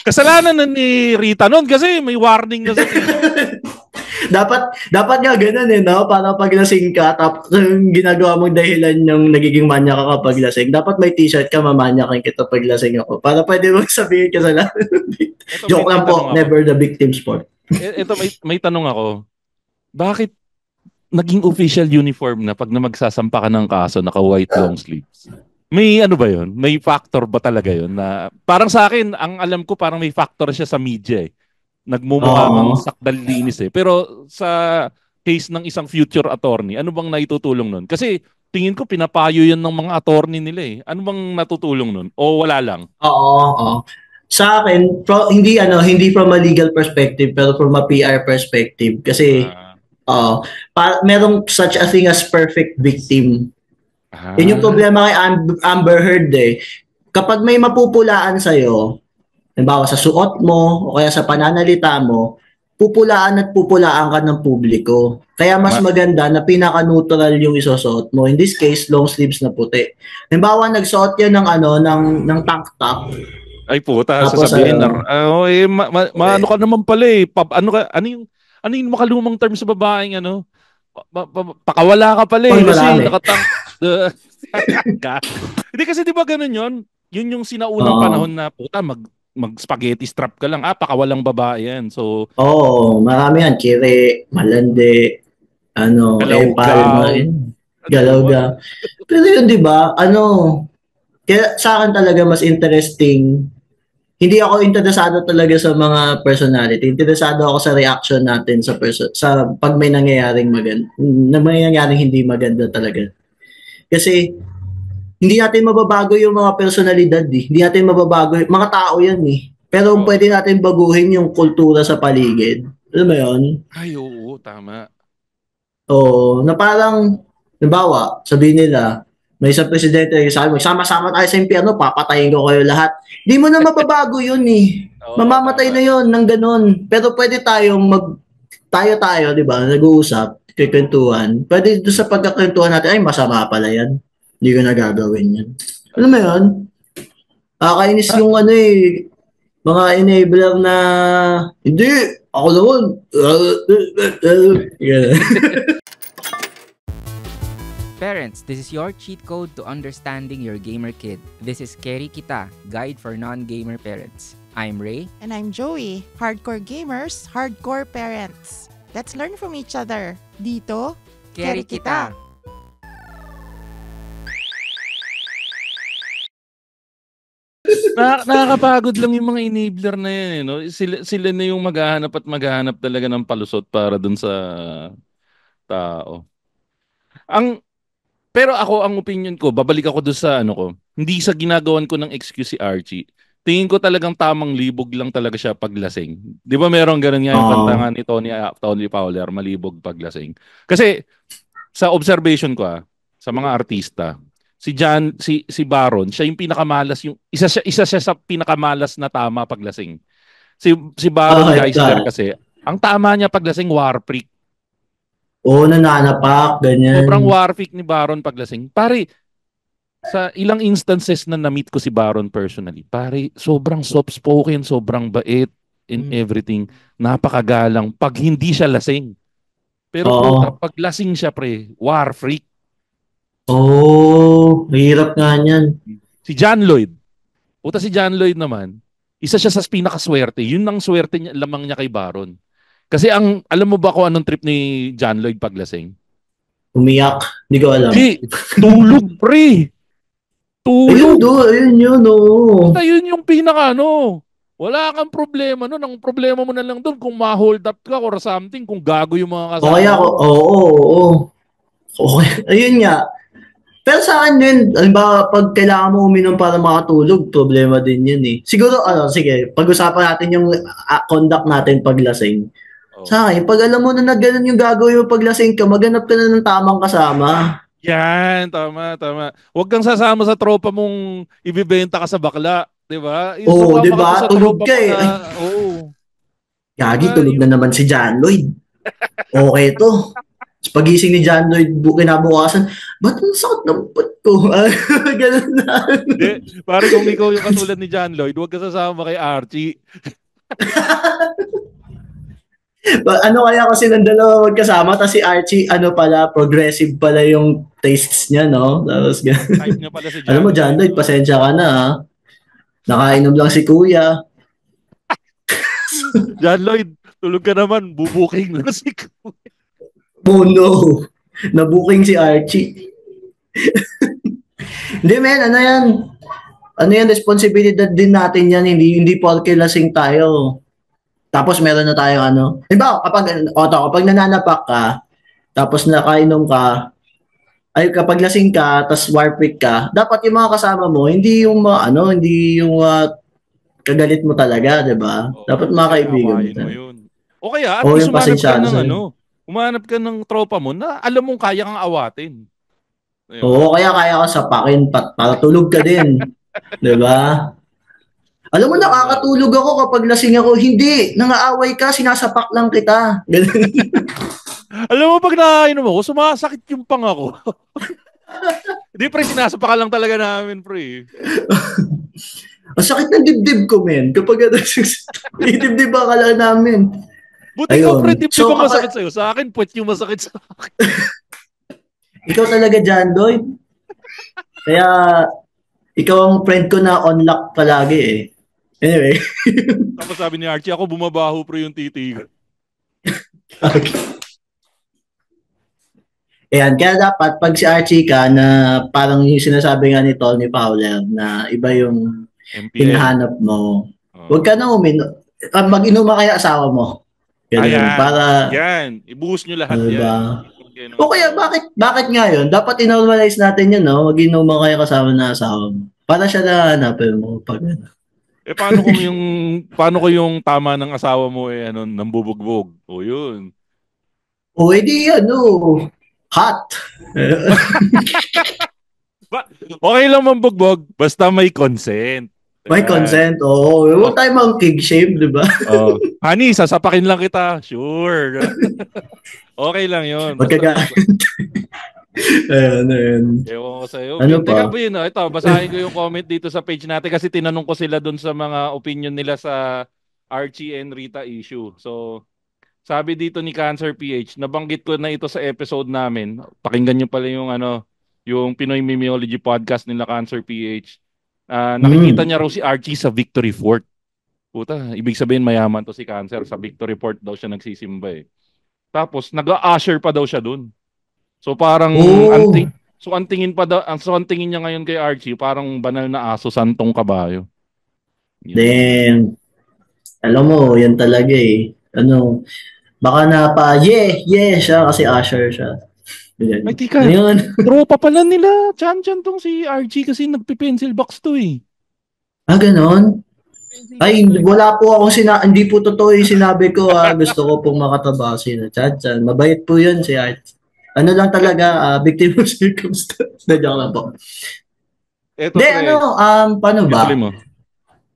Kasalanan na ni Rita nun kasi may warning na sa dapat nga ganun no? Para pag lasing ka, tapos ginagawa mong dahilan yung nagiging manya ka kapag lasing. Dapat may t-shirt ka, mamanyakin kita pag lasing ako. Para pwede mong sabihin kasalanan. Joke lang po, never the victim sport. Ito, may tanong ako. Bakit naging official uniform na pag magsasampa ka ng kaso, naka-white long sleeves? May ba yun? May factor ba talaga yun? Na, parang sa akin, ang alam ko parang may factor siya sa media eh. Nagmumukha mang sakdal linis eh. Pero sa case ng isang future attorney, ano bang naitutulong nun? Kasi tingin ko pinapayo yan ng mga attorney nila eh. Ano bang natutulong nun? O wala lang? Oo. Sa akin, hindi from a legal perspective, pero from a PR perspective. Kasi, merong such a thing as perfect victim. Yun yung problema kay Amber Heard eh. Kapag may mapupulaan sa'yo, halimbawa sa suot mo, o kaya sa pananalita mo, pupulaan at pupulaan ka ng publiko. Kaya mas maganda na pinaka-neutral yung isusuot mo. In this case, long sleeves na puti. Halimbawa, nagsuot yan ng tank top. Ay puta, sasabihin na, ano ka naman pala eh. Ano yung makalumang term sa babaeng pakawala ka pala eh. Kasi nakatang... Hindi kasi di ba ganun yun? Yun yung sinaunang panahon na puta, mag-spaghetti strap ka lang. Pakawalang babae yan. So, marami yan. Kire, malandi, galaw-gaw. Pero yun, di ba? Kaya sa akin talaga mas interesting. Hindi ako interesado talaga sa mga personality. Interesado ako sa reaction natin sa pag may nangyayaring hindi maganda talaga. Kasi hindi natin mababago yung mga personalidad eh. Hindi natin mababago mga tao yan eh. Pero pwede natin baguhin yung kultura sa paligid. Alam mo yun? Ay, oo, tama. Oo, na parang, halimbawa, sabihin nila, may isang presidente, sabi mo, sama-sama tayo sa impyerno, papatayin ko kayo lahat. Di mo na mababago yun eh. Mamamatay na yun ng ganun. Pero pwede tayong tayo, di ba, nag-uusap, kikwentuhan. Pwede doon sa pagkakwentuhan natin, ay, masama pala yan. Hindi ko na gagawin yan. Alam mo yun? Kainis yung mga enabler na, hindi, ako naman. Parents, this is your cheat code to understanding your gamer kid. This is Keri Kita, Guide for Non-Gamer Parents. I'm Ray. And I'm Joey. Hardcore gamers, hardcore parents. Let's learn from each other. Dito, Keri Kita. Nakakapagod lang yung mga enabler na yan. Sila na yung maghahanap talaga ng palusot para dun sa tao. Pero ang opinion ko, babalik ako doon sa hindi sa ginagawan ko ng excuse si Archie. Tingin ko talagang tamang libog lang talaga siya paglasing. Di ba meron ganun nga yung kanta nga ni Tony Fowler, malibog paglasing. Kasi sa observation ko sa mga artista, si Baron, siya yung pinakamalas, isa siya sa pinakamalas na tama paglasing. Si Baron Geisler kasi, ang tama niya paglasing war freak. Oo, nananapak, ganyan. Sobrang war freak ni Baron paglasing. Pare, sa ilang instances na na-meet ko si Baron personally, pare, sobrang soft-spoken, sobrang bait in everything. Napakagalang pag hindi siya lasing. Pero puta, Oo. pag lasing siya, pre, war freak. Oo, mahirap nga niyan. Si John Lloyd. Puta si John Lloyd naman, isa siya sa pinakaswerte. Yun ang swerte niya, lamang niya kay Baron. Kasi alam mo ba kung anong trip ni John Lloyd paglasing? Umiyak. Hindi ko alam. Di, tulog, pre. Ayun, Tulog. ayun yun, oo. Puta, yun yung pinaka wala kang problema nun. Ang problema mo na lang dun kung ma-hold up ka or something, kung gago yung mga kasama. O kaya, mo. oo. Okay. Ayun nga. Pero sa akin din, halimbawa, pag kailangan mo uminom para makatulog, problema din yun eh. Siguro, sige, pag-usapan natin yung conduct natin paglasing. Oh. Sa akin, pag alam mo na ganun yung gagawin mo paglasing ka, maghanap ka na ng tamang kasama. Yan, tama. Huwag kang sasama sa tropa mong ibibenta ka sa bakla. Diba? Oo, diba? Tulog ka eh. Oo. Gagi, tulog na naman si John Lloyd. Okay to. Pagising ni John Lloyd kinabukasan, ba't ang sakit ng butt ko? Ganun na. Parang kung ikaw yung katulad ni John Lloyd, huwag ka sasama kay Archie. Ano kaya kasi ng dalawa magkasama, tapos si Archie, progressive pala yung tastes niya, no? Tapos, type niya pala si John alam mo, John Lloyd, pasensya ka na, ha? Nakainom lang si Kuya. John Lloyd, tulog ka naman, bubuking lang si Kuya. Oh no, nabuking si Archie. Hindi men, ano yan, responsibilidad din natin yan, hindi porke lasing tayo. Tapos meron na tayong diba, kapag nananapak ka, tapos nakainom ka, ay kapag lasing ka, tapos warpick ka, dapat yung mga kasama mo, hindi yung kagalit mo talaga, diba? Dapat mga kaibigan mo yun. O kaya, at least umanap ka ng tropa mo na alam mong kaya kang awatin. Diba? Oo, kaya kang sapakin para tulog ka din. Diba? Alam mo, nakakatulog ako kapag lasing ako. Hindi, nangaaway ka, sinasapak lang kita. Alam mo, pag nakainom ako, sumasakit yung pang ako. Hindi, pre, sinasapak lang talaga namin, pre. Ang sakit ng dibdib ko, men. Kapag dibdib ka lang namin. Buti ko, pre, dibdib ang masakit sa'yo. Sa akin, puwet yung masakit sa akin. Ikaw talaga, John Lloyd. Kaya, ikaw ang friend ko na on lock palagi eh. Anyway. Tapos sabi ni Archie, ako bumabaho pre yung titig. Okay. Ayan, kaya dapat pag si Archie ka na parang yung sinasabi nga ni Tony Fowler na iba yung hinahanap mo. Huwag ka na mag-inom kaya asawa mo. Ganun, para ibuhos nyo lahat diba? Yan. O kaya bakit nga yun? Dapat i-normalize natin yun, no? Mag-inom kaya kasama na asawa mo. Para siya na hanapin mo pag paano ko yung tama ng asawa mo nambubugbog? O yun. O edi hot. Okay lang mambugbog basta may consent. May consent, oo. Huwag tayo mang-kig shame, di ba? Honey, sasapakin lang kita. Sure. Okay lang yun. Ayun. Ewan ko sa'yo. Teka ba yun? Ito, basahin ko yung comment dito sa page natin kasi tinanong ko sila dun sa mga opinion nila sa Archie and Rita issue. So, sabi dito ni Cancer PH, nabanggit ko na ito sa episode namin. Pakinggan nyo pala yung Pinoy Memeology podcast nila Cancer PH. Nakikita niya raw si Archie sa Victory Fort. Puta, ibig sabihin mayaman to si Cancer. Sa Victory Fort daw siya nagsisimba eh. Tapos, nag-a-usher pa daw siya dun. So parang ang tingin niya ngayon kay Archie parang banal na aso, santong kabayo. Then alam mo, yan talaga eh. Baka siya kasi usher siya. Ay, tika. Tropa pala nila. Chan tong si Archie kasi nagpi-pencil box to eh. Ganon? Ay, wala po akong hindi po totoo yung sinabi ko. Gusto ko pong makataba si Chan. Mabait po yun si Archie. Lang talaga, victim of circumstance. Joke lang po. Paano ba?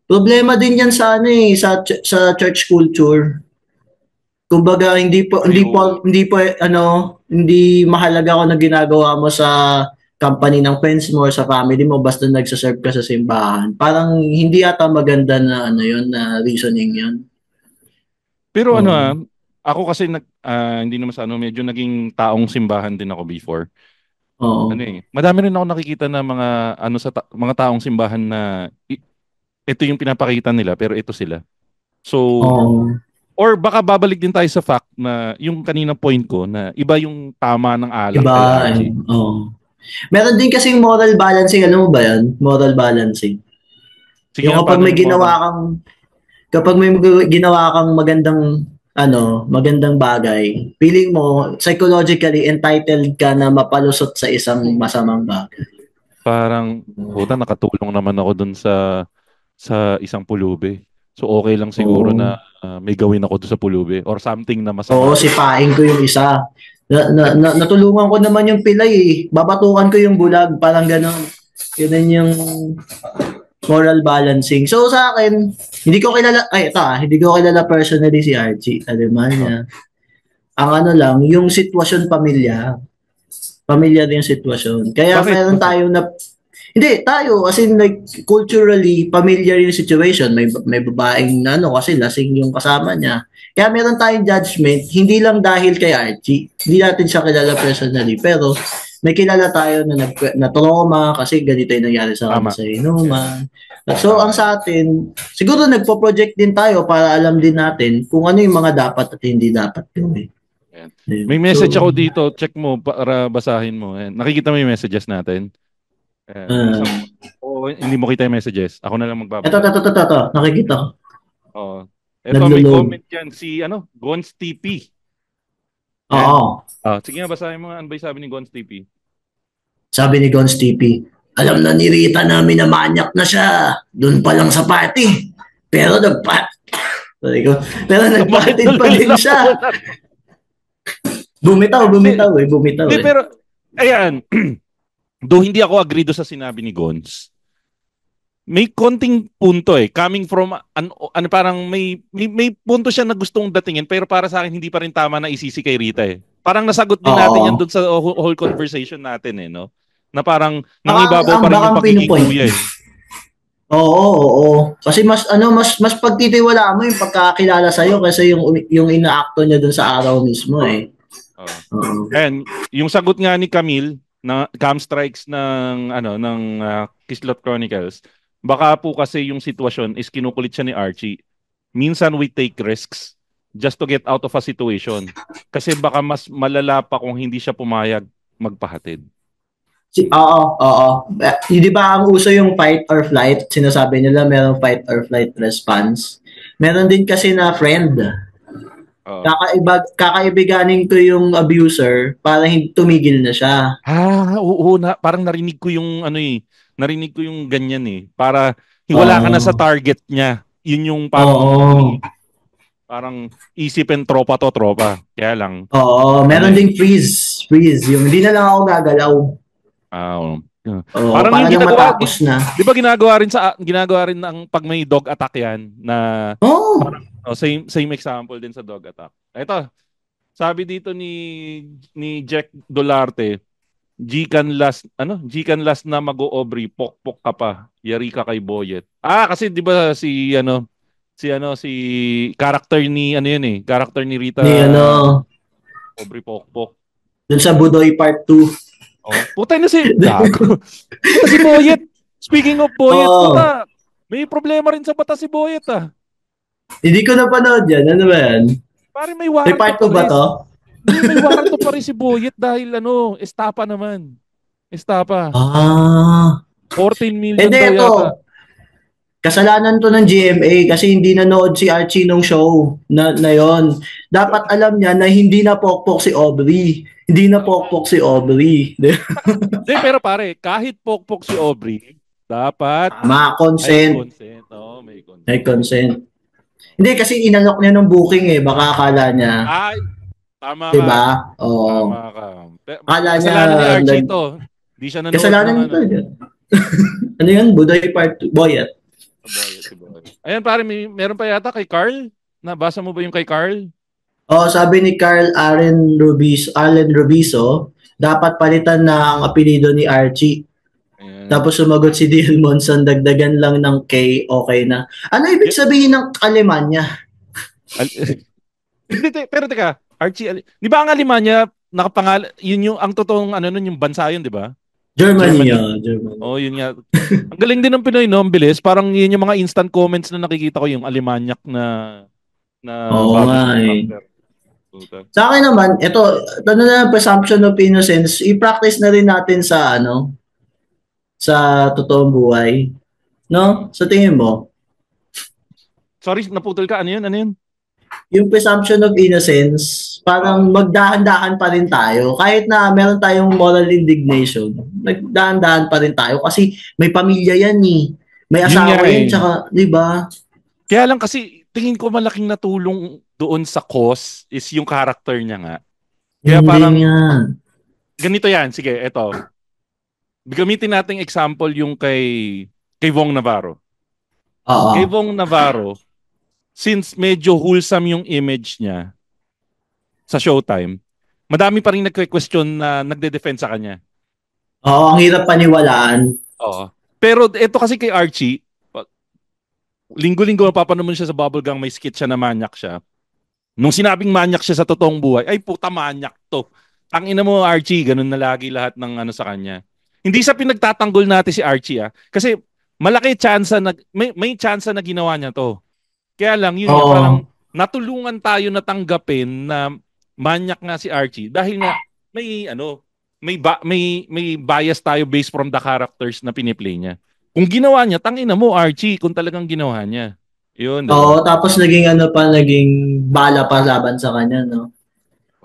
Problema din yan sa sa church culture. Kumbaga hindi po hindi mahalaga kung na ginagawa mo sa company ng friends mo or sa family mo basta nagsaserve ka sa simbahan. Parang hindi ata maganda na ano yun, na reasoning yun. Pero Oo. ako kasi hindi naman sa medyo naging taong simbahan din ako before. Oo. Madami rin ako nakikita na mga mga taong simbahan na ito yung pinapakita nila pero ito sila. So, Oo. or baka babalik din tayo sa fact na yung kanina point ko na iba yung tama ng alak Iba. kay Archie. Oo. Meron din kasing moral balancing. Alam mo ba yan? Moral balancing. Sige Yung nga, paano yung moral? kapag may ginawa kang magandang bagay, feeling mo psychologically entitled ka na mapalusot sa isang masamang bagay. Parang, puta, nakatulong naman ako dun sa isang pulubi. So, okay lang siguro Oo. na may gawin ako dun sa pulubi or something na Oo, masama. sipain ko yung isa. Natulungan ko naman yung pilay eh. Babatukan ko yung bulag. Parang gano'n. Yun yung moral balancing. So sa akin, hindi ko kilala personally si Archie. Alam Oh. niya. Ang ano lang, yung sitwasyon pamilya din yung sitwasyon. Kaya Bakit? meron tayo na, hindi, tayo, as in like, culturally, familiar yung situation. May babaeng kasi lasing yung kasama niya. Kaya meron tayong judgment, hindi lang dahil kay Archie. Hindi natin siya kilala personally, pero may kilala tayo na trauma kasi ganito yung nangyari sa kanya Tama. sa inuman. So, ang sa atin, siguro nagpo-project din tayo para alam din natin kung ano yung mga dapat at hindi dapat gawin. Ayun. May message So, ako dito. Check mo para basahin mo. Ayan. Nakikita mo yung messages natin? Hindi mo kita yung messages. Ako na lang magbabasa. ito. Nakikita ko. Oh. Ito, may Naglo-load. comment dyan. Si, Gons TP. Oo. Sige nga, basahin mo nga. Ano ba yung sabi ni Gons TP? Sabi ni Gons TP, alam na ni Rita namin na manyak na siya. Doon pa lang sa party. Pero nagpatid pa din siya. Bumitaw eh. Hindi, pero, ayan. Do hindi ako agree do sa sinabi ni Gons. May konting punto coming from parang may punto siya na gustong datingin pero para sa akin hindi pa rin tama na isisi kay Rita Parang nasagot din natin yan doon sa whole conversation natin no. Na parang nangibabaw pa rin yung pagiging kuya Oo. Kasi mas pagtitiwalaan mo yung pagkakilala sa iyo kasi yung inaakto niya doon sa araw mismo And yung sagot nga ni Camille na Cam Strikes ng Kislot Chronicles, baka po kasi yung sitwasyon is kinukulit siya ni Archie. Minsan we take risks just to get out of a situation. Kasi baka mas malala pa kung hindi siya pumayag magpahatid. Oo. Di ba ang uso yung fight or flight? Sinasabi nila merong fight or flight response. Meron din kasi na friend. Kakaibiganin ko yung abuser para hindi tumigil na siya. Oo, parang narinig ko yung narinig ko yung ganyan para wala ka na sa target niya. Yun yung parang isipin tropa. Kaya lang. Oo, meron ding freeze. Yung hindi na lang ako gagalaw. Parang para lang matapos na. Di ba ginagawa rin ng pag may dog attack yan na parang, same example din sa dog attack. Ito, sabi dito ni Jack Dolarte, Gikan last na mag-o-Aubrey, pokpok ka pa, yari ka kay Boyet. Kasi di ba si character ni character ni Rita Aubrey Pokpok. Dun sa Budoy Part 2. Putay na si Gago. Si Boyet. Speaking of Boyet, puta, may problema rin sa bata si Boyet Hindi ko napanood yan. Ano ba yan? Pare may warrant. May part 2 ba to? May warrant pa rin si Boyet dahil estapa naman. Estapa. 14 million daw yata. Kasalanan to ng GMA kasi hindi nanood si Archie nung show na yon. Dapat alam niya na hindi na pokpok si Aubrey. Hindi na pokpok si Aubrey. Pero pare, kahit pokpok si Aubrey, dapat consent. May consent. Hindi kasi inalok niya ng booking baka akala niya. Tama diba? ka. Oo. Tama ka. Akala niya kasalanan ni Archie to. Hindi siya nanood. Kasalanan nito. Ano yun? Budoy Part 2. Boyet. Ayan pare, meron pa yata kay Carl. Nabasa mo ba yung kay Carl? Sabi ni Allen Rubiso, dapat palitan na ang apelido ni Archie. Ayan. Tapos sumagot si Dion Monson, dagdagan lang ng K, okay na. Ano ibig sabihin ng Alemanya? Pero teka, Archie, di ba ang Alemanya, yun yung, ang totoong ano nun, yung bansa yun, di ba? Germany. Germany. Yun nga. Ang galing din ng Pinoy, no? Ang bilis. Parang yun yung mga instant comments na nakikita ko, yung Alemanyak na Oo nga eh. Sa akin naman, ito na presumption of innocence, i-practice na rin natin sa sa totoong buhay. No? Sa tingin mo? Sorry, naputol ka. Ano yun? Yung presumption of innocence, parang magdahan-dahan pa rin tayo. Kahit na meron tayong moral indignation, magdahan-dahan pa rin tayo kasi may pamilya yan eh. May asawa yan, tsaka, di ba? Kaya lang kasi, tingin ko malaking natulong doon sa cause is yung character niya nga. Kaya hindi parang, ganito yan. Sige, eto. Gamitin nating example yung kay Vong Navarro. Kay Vong Navarro, since medyo wholesome yung image niya sa Showtime, madami pa rin nagque-question na nagde-defend sa kanya. Oo, ang hirap paniwalaan. Oo. Pero ito kasi kay Archie, linggo-linggo mapapanood mo siya sa Bubblegang, may skit siya na manyak siya. Nung sinabing manyak siya sa totoong buhay, ay puta manyak to. Ang ina mo Archie, ganun na lagi lahat ng ano sa kanya. Hindi sa pinagtatanggol natin si Archie kasi malaki chance na may chance na ginawa niya to. Kaya lang, yun parang natulungan tayo na tanggapin na manyak nga si Archie dahil nga may bias tayo based from the characters na piniplay niya. Kung ginawa niya, tangina mo Archie, kung talagang ginawa niya. Yun, diba? Tapos naging bala pa laban sa kanya, no?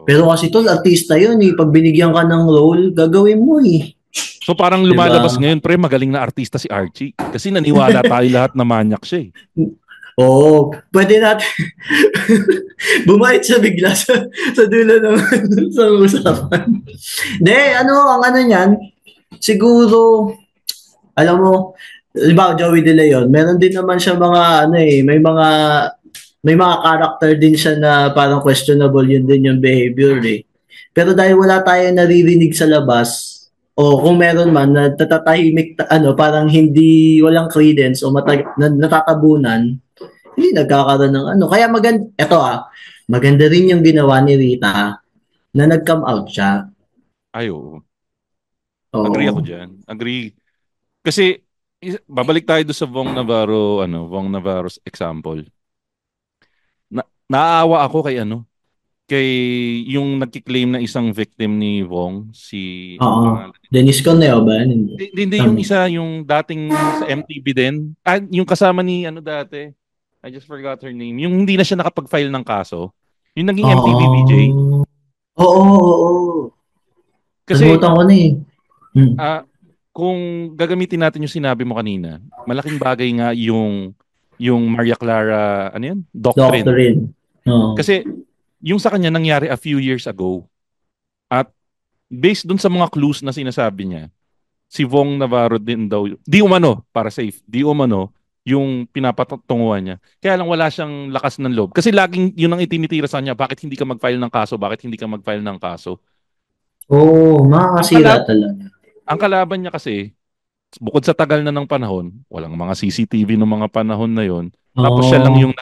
Pero kasi tol, artista yun eh. Pag binigyan ka ng role, gagawin mo eh. So parang lumalabas ngayon, pre, magaling na artista si Archie. Kasi naniwala tayo lahat na manyak siya eh. Pwede natin bumait siya bigla sa dulo naman sa usapan. Ang niyan, siguro, alam mo, diba, Joey De Leon, meron din naman siya mga, may mga character din siya na parang questionable yun din yung behavior eh. Pero dahil wala tayo naririnig sa labas, kung meron man, natatahimik, parang walang credence o natatabunan, hindi nagkakaroon ng Kaya maganda rin yung ginawa ni Rita na nag-come out siya. Ay, oo. Agree ako dyan. Agree. Kasi, babalik tayo doon sa Vong Navarro's example. Naaawa ako kay yung nagki-claim na isang victim ni Vong, si Dennis Coneo ba? Hindi yung isa, yung dating sa MTV din. Yung kasama ni dati. I just forgot her name. Yung hindi na siya nakapag-file ng kaso. Yung naging MTV VJ. Oo. Kasi ko na eh. Kung gagamitin natin yung sinabi mo kanina, malaking bagay nga yung Maria Clara, Doctrine. Kasi yung sa kanya nangyari a few years ago. At based dun sa mga clues na sinasabi niya, si Vong Navarro din daw, di umano, para safe, yung pinapatunguhan niya. Kaya lang wala siyang lakas ng loob. Kasi laging yun ang itinitira sa kanya, bakit hindi ka mag-file ng kaso? Makakasira talaga. Ang kalaban niya kasi, bukod sa tagal na ng panahon, walang mga CCTV ng mga panahon na yon. Tapos siya lang yung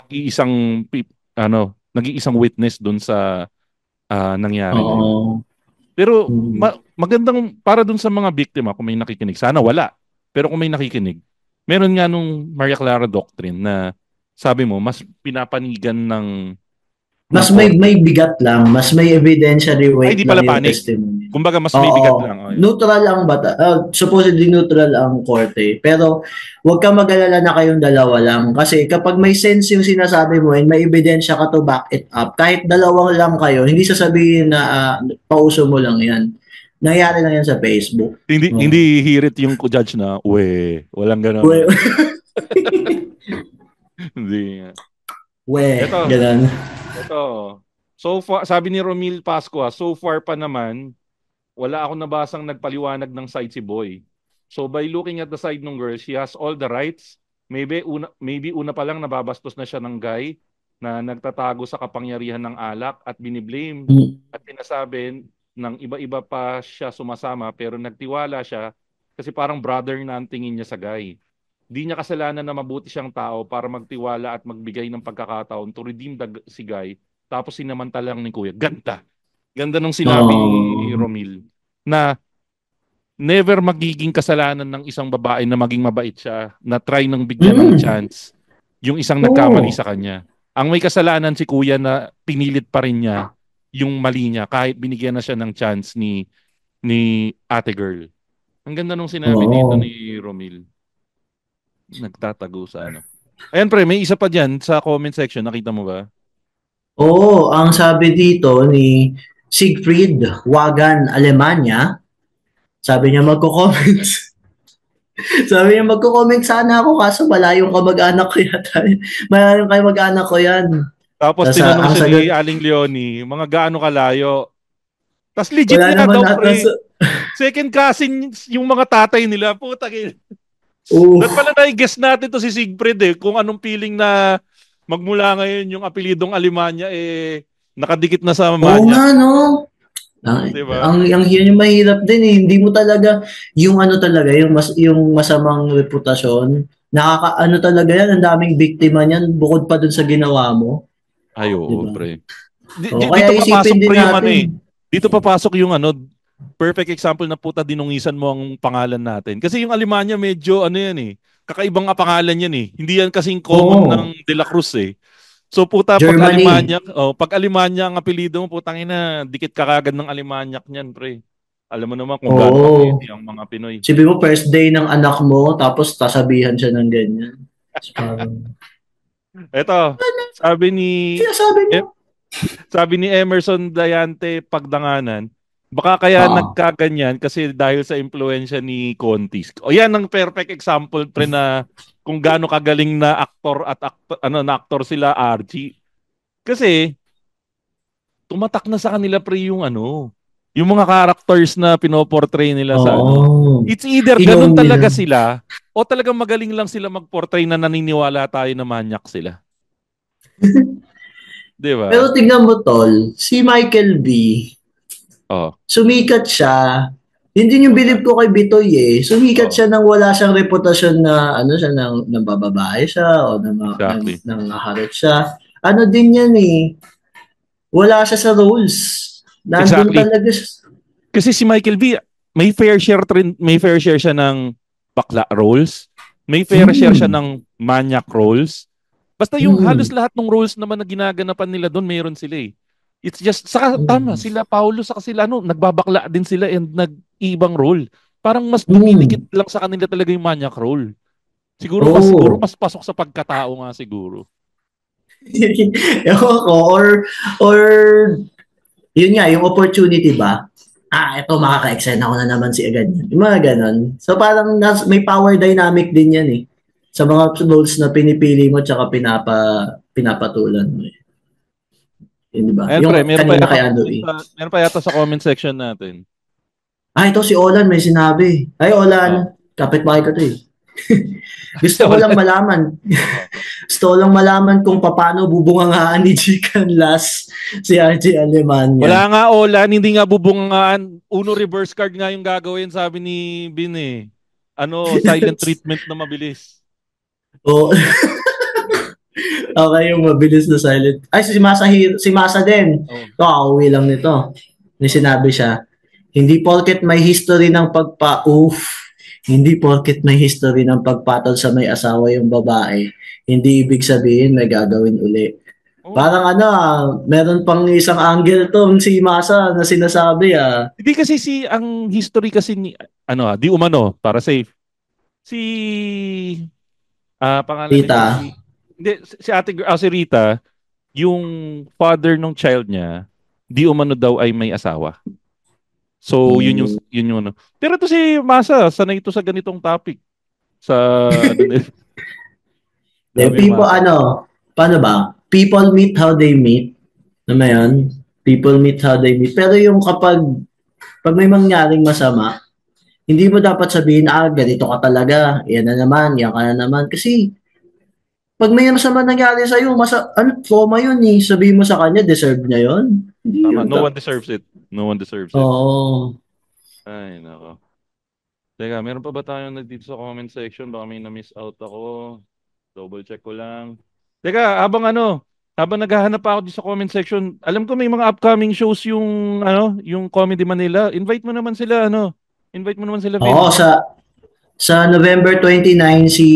nag-iisang witness dun sa nangyari na yun. Pero magandang para dun sa mga biktima kung may nakikinig. Sana wala. Pero kung may nakikinig, meron nga nung Maria Clara Doctrine na sabi mo, mas pinapanigan ng mas may bigat lang, mas may evidentiary weight lang yung testimony. Kumbaga mas may bigat lang. Neutral ang supposedly neutral ang korte. Pero huwag ka mag-alala na kayong dalawa lang. Kasi kapag may sense yung sinasabi mo and may ebidensya ka to back it up, kahit dalawa lang kayo, hindi sasabihin na pauso mo lang yan. Nangyari lang yan sa Facebook. Hindi hirit yung judge na, walang gano'n. Hindi. Ganun. Ito. So far, sabi ni Romil Pascua, so far pa naman, wala akong nabasang nagpaliwanag ng side si Boy. So by looking at the side ng girl, she has all the rights. Maybe una pa lang nababastos na siya ng guy na nagtatago sa kapangyarihan ng alak at biniblame at sinasabi ng iba-iba pa siya sumasama pero nagtiwala siya kasi parang brother na ang tingin niya sa Guy. Di niya kasalanan na mabuti siyang tao para magtiwala at magbigay ng pagkakataon to redeem si Guy tapos sinamantalang ni Kuya. Ganda. Ganda nung sinabi ni Romil na never magiging kasalanan ng isang babae na maging mabait siya na try nang bigyan ng chance yung isang nagkamali sa kanya. Ang may kasalanan si Kuya na pinilit pa rin niya yung mali niya kahit binigyan na siya ng chance ni ate girl. Ang ganda nung sinabi dito ni Romil. Nagtatago sa ano. Ayan pre, may isa pa dyan sa comment section. Nakita mo ba? Oo, ang sabi dito ni Siegfried Wagan, Alemania, sabi niya magko-comment. Sabi niya magko-comment sana ako kaso malayong kamag-anak ko yata. Malayong kamag-anak ko yan. Tapos tinanong siya ni Aling Leonie, mga gaano kalayo? Tapos legit na daw pre. Second cousin yung mga tatay nila. Puta kayo. Dapat pala na-guess natin to si Siegfried kung anong feeling na magmula ngayon yung apelidong Alemania nakadikit na sa mama niya. Oo nga, no? Diba? Ang yun yung mahirap din Hindi mo talaga yung talaga, yung masamang reputasyon. Nakakaano talaga yan, ang daming biktima niyan bukod pa dun sa ginawa mo. Ay, oo, diba? pre. Kaya dito papasok pre yung dito papasok yung perfect example na puta dinungisan mo ang pangalan natin. Kasi yung Alemania medyo kakaibang pangalan yan Hindi yan kasing common ng De La Cruz So puta Germany. Pag Alemania, pag Alemania ang apelyido mo, putang ina, dikit ka kagad ng Alemaniak niyan, pre. Alam mo naman kung gaano ang mga Pinoy. Sabi mo first day ng anak mo tapos sasabihan siya ng ganyan. Ito, sabi ni Emerson Dayante Pagdanganan, baka kaya nagkaganyan kasi dahil sa impluwensya ni Contis. O yan ang perfect example pre na kung gaano kagaling na aktor sila RG. Kasi tumatak na sa kanila pre yung yung mga characters na pinoportray nila sa It's either ganun talaga sila o talagang magaling lang sila magportray na naniniwala tayo na manyak sila. Diba? Pero tingnan mo tol, si Michael B. Sumikat siya. Hindi yung believe ko kay Bitoy Sumikat siya nang wala siyang reputasyon na siya nang bababae siya o nang harot siya. Ano din yan Wala siya sa roles. Nandun talaga siya. Kasi si Michael B, may fair share siya ng bakla roles. May fair share siya ng manyak roles. Basta yung halos lahat ng roles naman na ginaganapan nila doon, mayroon sila It's just, tama, sila Paulo, saka sila, nagbabakla din sila and nag-ibang role. Parang mas dumidikit lang sa kanila talaga yung manyak role. Siguro mas pasok sa pagkatao nga siguro. or yun nga, yung opportunity ba? Ito makaka-excite ako na naman si ganyan. Yung mga ganon. So parang may power dynamic din yan sa mga roles na pinipili mo tsaka pinapatulan mo Yun, diba? Ayan, yung meron pa yata sa comment section natin. Ito si Olan may sinabi. Ay, Olan, kapitbahay ka to Gusto ko lang malaman. Gusto ko lang malaman kung paano bubungangaan ni Jikan Las si RJ Alemania. Wala nga, Olan, hindi nga bubungangaan. Uno reverse card nga yung gagawin, sabi ni Bin silent treatment na mabilis. Okay, yung mabilis na silent. Ay, si Masa din. Ito, kauwi lang nito. May sinabi siya, hindi porket may history ng hindi porket may history ng pagpatol sa may asawa yung babae, hindi ibig sabihin may gagawin uli. Parang meron pang isang angle tong si Masa na sinasabi Hindi kasi ang history kasi ni, di umano, para safe. Pangalan Rita. Hindi, si Rita, yung father ng child niya, di umano daw ay may asawa. So, yun yung Pero ito si Masa, sanay ito sa ganitong topic. Sa, people, paano ba? People meet how they meet. Ano yan? People meet how they meet. Pero yung kapag may mangyaring masama, hindi mo dapat sabihin, ganito ka talaga. Yan na naman, yan ka na naman. Kasi, pag may masama nangyari sa'yo, trauma yun eh. Sabihin mo sa kanya, deserve niya yun. Tama, no one deserves it. No one deserves it. Oo. Ay, nako. Teka, meron pa ba tayong nandito sa comment section? Baka may na-miss out ako. Double check ko lang. Teka, habang naghahanap pa ako dito sa comment section, alam ko may mga upcoming shows yung Comedy Manila. Invite mo naman sila, Vin. Oo, sa November 29, si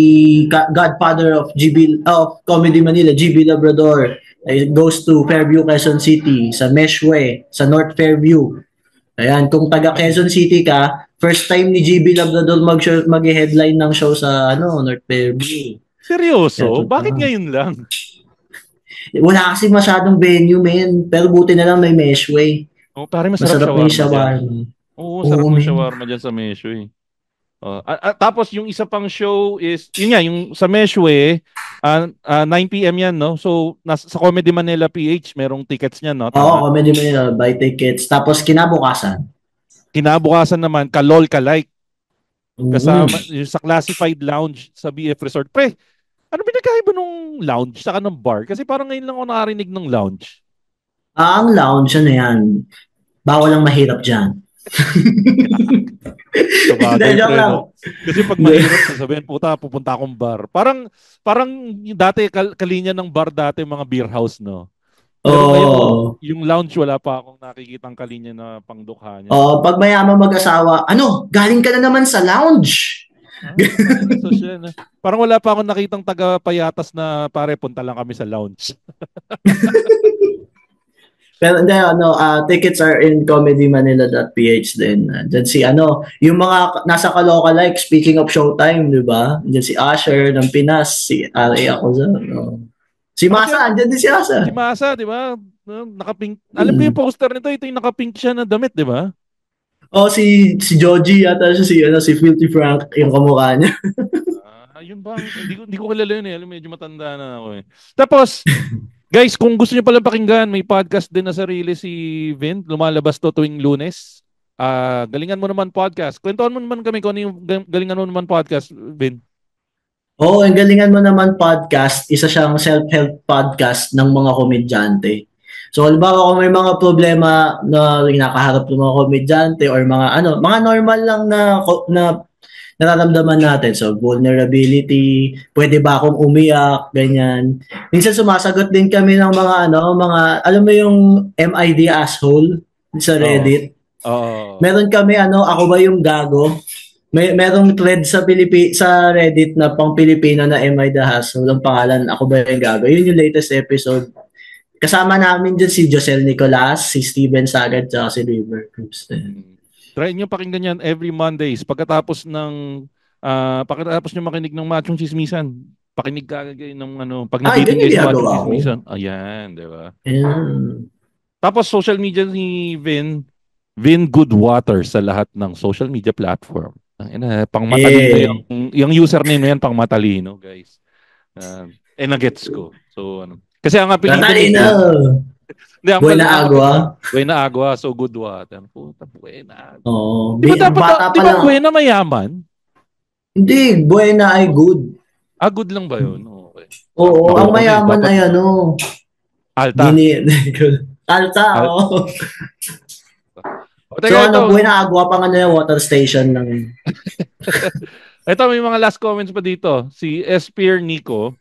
Godfather of Comedy Manila, GB Labrador, goes to Fairview, Quezon City, sa Meshwe, sa North Fairview. Ayan, kung taga Quezon City ka, first time ni GB Labrador mag-headline ng show sa North Fairview. Seryoso? Bakit ngayon lang? Wala kasi masyadong venue, men. Pero buti na lang may Meshwe. Oh, pare masarap na yung shawarma. Oo, sarap ng shawarma dyan sa Meshwe. Tapos yung isa pang show is, yun nga, yung sa Meshwe, 9 p.m. yan, no? So, sa Comedy Manila PH, merong tickets niyan, no? Oo, Comedy Manila, buy tickets. Tapos kinabukasan naman, Kalol Kalike. Kasama yung sa Classified Lounge sa BF Resort. Pre, ano pinagkaiba nung lounge saka ng bar? Kasi parang ngayon lang ako nakarinig ng lounge. Ang lounge, yan? Bawal ang mahirap dyan. Sabagay, pre, no? Kasi pag mahirap, sabihin, pupunta akong bar. Parang dati, kalinya ng bar dati, mga beer house, no? Pero ngayon, yung lounge, wala pa akong nakikitang kalinya na pangdukha niya. Pag mayaman mag-asawa, galing ka na naman sa lounge. Parang wala pa akong nakitang taga-payatas na pare, punta lang kami sa lounge. Pero tickets are in comedymanila.ph din. Diyan si yung mga nasa Kaloka like, speaking of Showtime, di ba? Diyan si Asher ng Pinas, si R.A. ako si Masa, andyan din si Masa. Si Masa, di ba? Nakapink. Alam ko yung poster nito, ito yung nakapink siya na damit, di ba? Si Joji yata siya, si Filthy Frank, yung kamukha niya. Yun ba? Hindi ko kilala yun eh. Alam, medyo matanda na ako eh. Tapos, guys, kung gusto niyo palang pakinggan, may podcast din na sarili si Vin. Lumalabas to tuwing Lunes. Galingan mo naman podcast. Kwentuhan mo naman kami kung ano yung galingan mo naman podcast, Vin. Oo, ang galingan mo naman podcast, isa siyang self-help podcast ng mga komedyante. So, halimbawa kung may mga problema na kinakaharap ng mga komedyante or mga normal lang na nararamdaman natin. So, vulnerability, pwede ba akong umiyak, ganyan. Minsan sumasagot din kami ng mga alam mo yung MID asshole sa Reddit? Meron kami, ako ba yung gago? Merong thread sa Reddit na pang Pilipino na MID asshole. Ang pangalan, ako ba yung gago? Yun yung latest episode. Kasama namin dyan si Josel Nicolas, si Steven Sagad, at si River Cruz. Try nyo pakinggan yan every Mondays. Pagkatapos nyo makinig ng Machong Chismisan, pakinig ka ng pag nakikinig kayo sa Machong Chismisan. Ayan, di ba? Tapos social media ni Vin Goodwater sa lahat ng social media platform. Pang matalino yung username yan, pang matalino, guys. Na-gets ko. So, kasi ang apelido Buena Agua. Buena Agua, so Goodwater. Puta, Buena Agua. Oo. Di ba Buena mayaman? Hindi, Buena ay good. Good lang ba yun? Okay. Oo, ang mayaman ay Alta. Alta, oo. So, Buena Agua pa yung water station lang. Ito, may mga last comments pa dito. Si Espier Nico,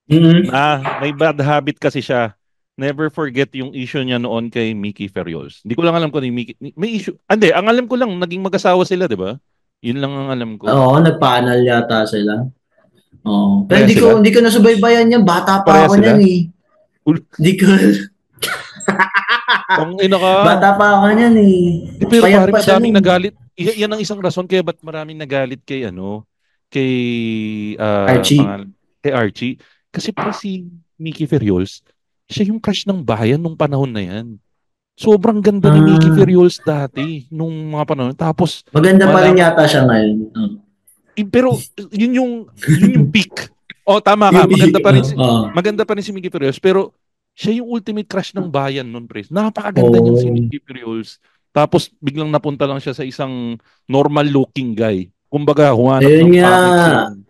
may bad habit kasi siya. Never forget yung issue niya noon kay Mickey Ferriols. Hindi ko lang alam kung may issue. Hindi, ang alam ko lang, naging mag-asawa sila, di ba? Yun lang ang alam ko. Oo, nagpanal yata sila. Oo. Pero hindi ko nasubaybayan yan. Bata pa ako niyan eh. Hindi ko... Bata pa ako niyan eh. Pero pare, madaming nagalit. Yan ang isang rason kaya ba't maraming nagalit kay Archie. Kay Archie. Kasi pa si Mickey Ferriols, siya yung crush ng bayan nung panahon na yan. Sobrang ganda ni Mickey Ferriols dati nung mga panahon. Tapos maganda pa rin yata siya ngayon. Pero yun yung peak. Tama ka. Maganda pa rin si Mickey Ferriols, pero siya yung ultimate crush ng bayan noon, pre. Napakaganda niyang si Mickey Ferriols. Tapos biglang napunta lang siya sa isang normal looking guy. Kumbaga, huwanap ng pangit.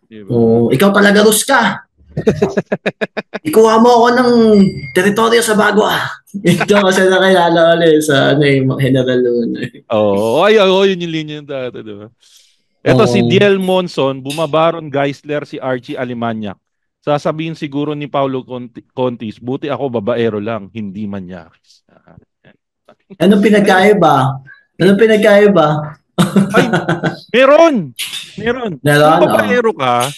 Diba? Ikaw talaga Rus ka. Ikuha mo ako ng teritoryo sa bago Ito kasi nakilala ulit sa General Luna. Yun yung linya yung dati, diba? Ito si Diel Monson, bumabaron Geisler si Archie Alimanyak. Sasabihin siguro ni Paulo Contis, buti ako babaero lang, hindi manyakis. Anong pinagkaiba? Ay, meron! Kung babaero ka,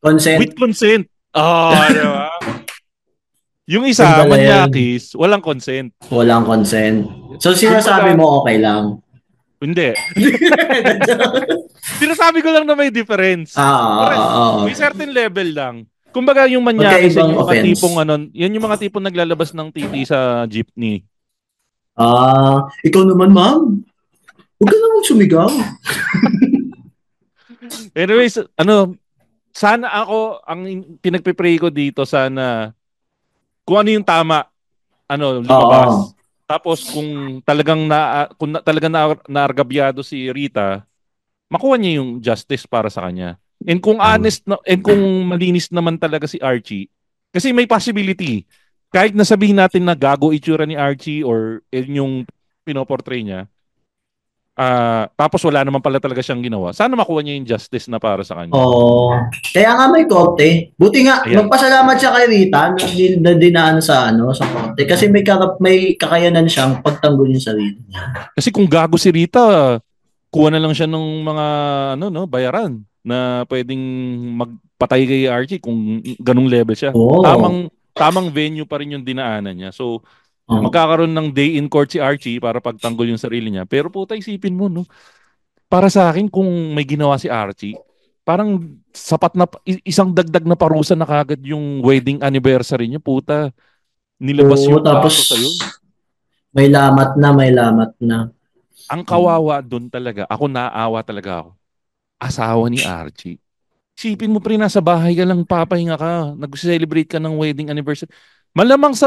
consent. with consent. Diba? Yung isa, manyakis, walang consent. Walang consent. So, sinasabi mo okay lang? Hindi. Sinasabi ko lang na may difference. May certain level lang. Kumbaga yung manyakis, yung mga tipong yan yung mga tipong naglalabas ng titi sa jeepney. Ikaw naman, ma'am. Huwag ka naman sumigaw. Anyways, sana ako, ang pinagpipray ko dito, sana kung ano yung tama, lumabas. Tapos kung talagang naargabyado si Rita, makuha niya yung justice para sa kanya. And kung honest and kung malinis naman talaga si Archie, kasi may possibility, kahit nasabihin natin na gago itsura ni Archie or yung pinoportray niya, tapos wala naman pala talaga siyang ginawa. Sana makuha niya yung justice na para sa kanya. Kaya nga may korte. Buti nga, magpasalamat siya kay Rita na dinaan sa korte. Kasi may kakayanan siyang pagtanggol yung sarili niya. Kasi kung gago si Rita, kuha na lang siya ng mga bayaran na pwedeng magpatay kay Archie kung ganung level siya. Tamang venue pa rin yung dinaanan niya. So, magkakaroon ng day in court si Archie para pagtanggol yung sarili niya. Pero puta, isipin mo, para sa akin, kung may ginawa si Archie, parang sapat na, isang dagdag na parusa na kagad yung wedding anniversary niya, puta. Nilabas yung tapos kaso sa'yo. May lamat na. Ang kawawa doon talaga, ako naawa talaga ako. Asawa ni Archie. Isipin mo, pre, nasa bahay ka lang, papahinga ka, nag-celebrate ka ng wedding anniversary. Malamang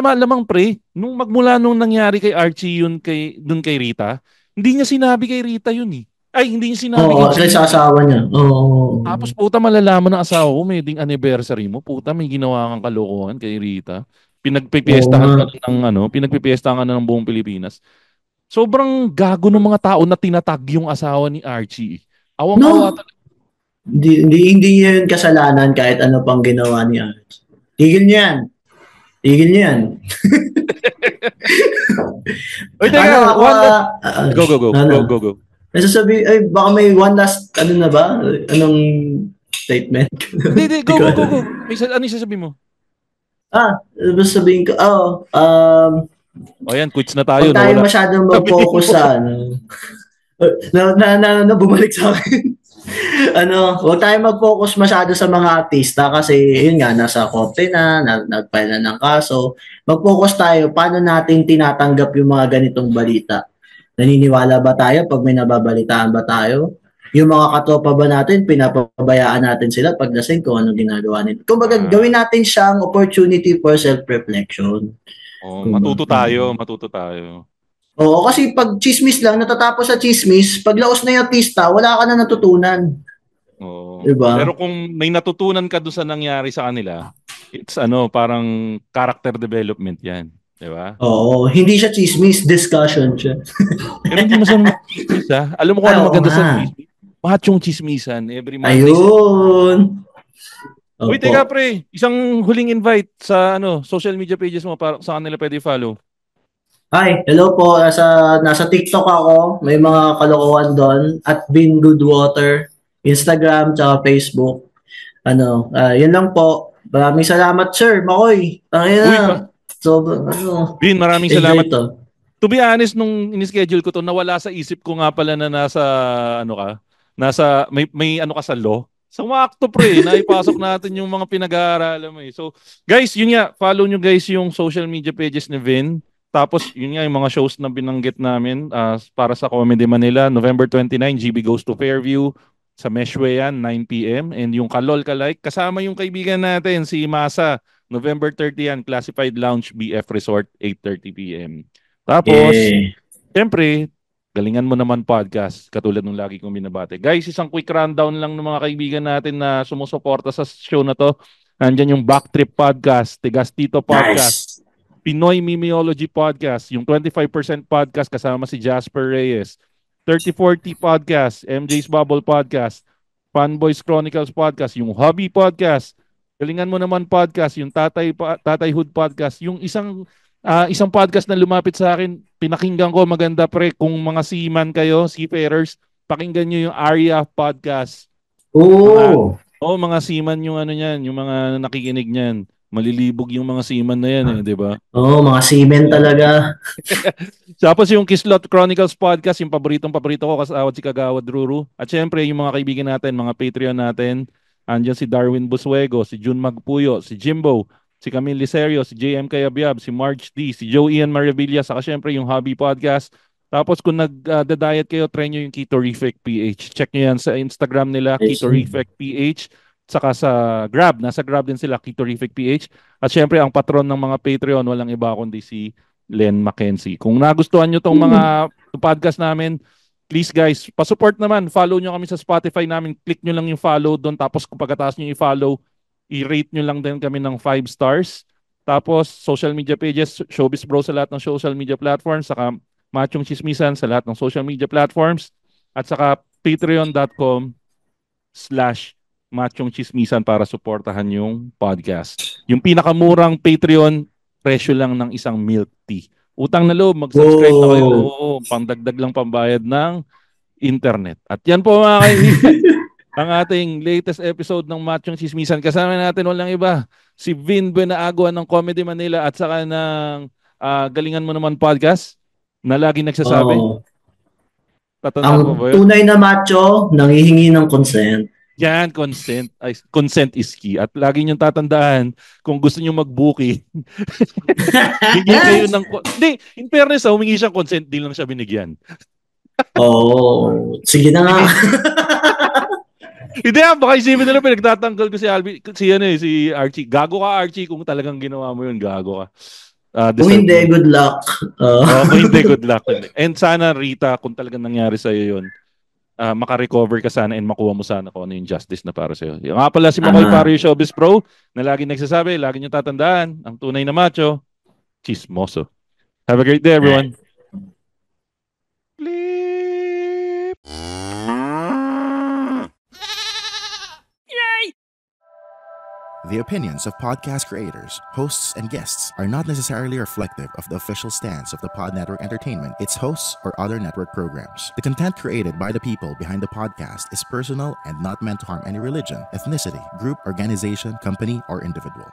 pre, nung nangyari kay Archie yun dun kay Rita, hindi niya sinabi kay Rita yun eh. Ay, hindi niya sinabi kay sa asawa niya. Tapos puta, malalaman ng asawa ko, wedding anniversary mo, puta, may ginawa kang kalokohan kay Rita. Pinagpipiestahan ka na ng buong Pilipinas. Sobrang gago ng mga tao na tinatag yung asawa ni Archie. Awang-awa talaga. Hindi yun kasalanan kahit ano pang ginawa ni Archie. Tigil niyan. Go. Nasasabi, baka may one last, na ba? Anong statement? Hindi, go. Ano yung sasabihin mo? Sabihin ko, yan, quits na tayo. Huwag tayo masyadong mag-focus sa, bumalik sa akin. Huwag tayo mag-focus masyado sa mga artista kasi yun nga, nasa korte nag-file na ng kaso. Mag-focus tayo, paano natin tinatanggap yung mga ganitong balita? Naniniwala ba tayo pag may nababalitaan ba tayo? Yung mga katropa ba natin, pinapabayaan natin sila pagdating kung anong ginagawa nila. Kumbaga, gawin natin siyang opportunity for self-reflection. Matuto tayo. Oo, kasi pag chismis lang, natatapos sa chismis, pag laos na yung artista, wala ka na natutunan. Diba? Pero kung may natutunan ka doon sa nangyari sa kanila, it's parang character development yan. Diba? Oo, hindi siya chismis, discussion siya. Pero hindi masama chismis, ha? Alam mo kung ano maganda sa chismis? Machong chismisan every Monday. Ayun! Uy, teka pre, isang huling invite sa social media pages mo para sa kanila pwede follow. Hi, hello po. Nasa TikTok ako. May mga kalokohan doon. At Bin Goodwater. Instagram, tsaka Facebook. Yun lang po. Maraming salamat, sir. Makoy. Bin, maraming salamat. To be honest, nung in-schedule ko to, nawala sa isip ko nga pala na may ka sa law. So, makakto pre, naipasok natin yung mga pinag-aaralan mo eh. So, guys, yun nga, follow nyo guys yung social media pages ni Vin. Tapos, yun nga, yung mga shows na binanggit namin para sa Comedy Manila, November 29, GB Goes to Fairview, sa Meshway yan, 9 p.m. And yung Kalol Kalike, kasama yung kaibigan natin, si Masa, November 30 yan, Classified Lounge, BF Resort, 8:30 p.m. Tapos, siyempre, galingan mo naman podcast, katulad ng lagi kong binabate. Guys, isang quick rundown lang ng mga kaibigan natin na sumusuporta sa show na to. Nandyan yung Backtrip Podcast, Tigastito Podcast, Nice. Pinoy Mimeology Podcast, yung 25% Podcast kasama si Jasper Reyes, 3040 Podcast, MJ's Bubble Podcast, Fanboys Chronicles Podcast, yung Hobby Podcast, Galingan Mo Naman Podcast, yung Tatayhood Podcast, yung isang podcast na lumapit sa akin, pinakinggan ko, maganda pre, kung mga seaman kayo, seafarers, pakinggan nyo yung Arya Podcast. Oo. Mga seaman yung ano niyan, yung mga nakikinig niyan. Malilibog yung mga seaman na yan di ba? Oo, mga seamen talaga. Tapos yung Kislot Chronicles Podcast, yung paborito ko kasawad si Kagawad Ruru. At syempre yung mga kaibigan natin, mga Patreon natin, andyan si Darwin Buswego, si Jun Magpuyo, si Jimbo, si Camille Liserio, si JM Kayabyab, si Marge D, si Joe Ian Maravilla, saka syempre yung Hobby Podcast. Tapos kung nag-diet kayo, try nyo yung Ketorific PH. Check nyo yan sa Instagram nila, Ketorific PH. Saka sa Grab, nasa Grab din sila, Ketorific PH. At syempre ang patron ng mga Patreon, walang iba kundi si Len Mackenzie. Kung nagustuhan nyo tong mga podcast namin, please guys, pasupport naman. Follow nyo kami sa Spotify namin. Click nyo lang yung follow doon. Tapos kung pagkatapos nyo i-follow, i-rate nyo lang din kami ng 5 stars. Tapos social media pages, Showbiz Bro sa lahat ng social media platforms. Saka Machong Chismisan sa lahat ng social media platforms. At saka patreon.com/Machong Chismisan para suportahan yung podcast. Yung pinakamurang Patreon, presyo lang ng isang milk tea. Utang na loob, mag-subscribe na kayo. Oo, pangdagdag lang pambayad ng internet. At yan po mga kaibigan, ang ating latest episode ng Machong Chismisan. Kasama natin walang iba, si Vin Buenaagua ng Comedy Manila at saka ng Galingan Mo Naman Podcast na lagi nagsasabi. Tatandaan mo ba yun? Tunay na macho, nangihingi ng consent. Yan, consent is key. At lagi niyong tatandaan, kung gusto niyo mag-booking, bigyan kayo ng... Hindi, in fairness, humingi siyang consent, di lang siya binigyan. Sige na nga. Hindi, baka isipin nila pinagtatanggal ko si Archie. Gago ka, Archie, kung talagang ginawa mo yun, gago ka. Kung hindi, good luck. Kung hindi, good luck. And sana, Rita, kung talagang nangyari sa'yo yun, makarecover ka sana and makuha mo sana kung ano yung justice na para sa'yo. Yung nga pala si Makoy Pario Showbiz Pro na lagi nagsasabi, lagi nyo tatandaan, ang tunay na macho, chismoso. Have a great day, everyone. Bleep. The opinions of podcast creators, hosts, and guests are not necessarily reflective of the official stance of the Pod Network Entertainment, its hosts, or other network programs. The content created by the people behind the podcast is personal and not meant to harm any religion, ethnicity, group, organization, company, or individual.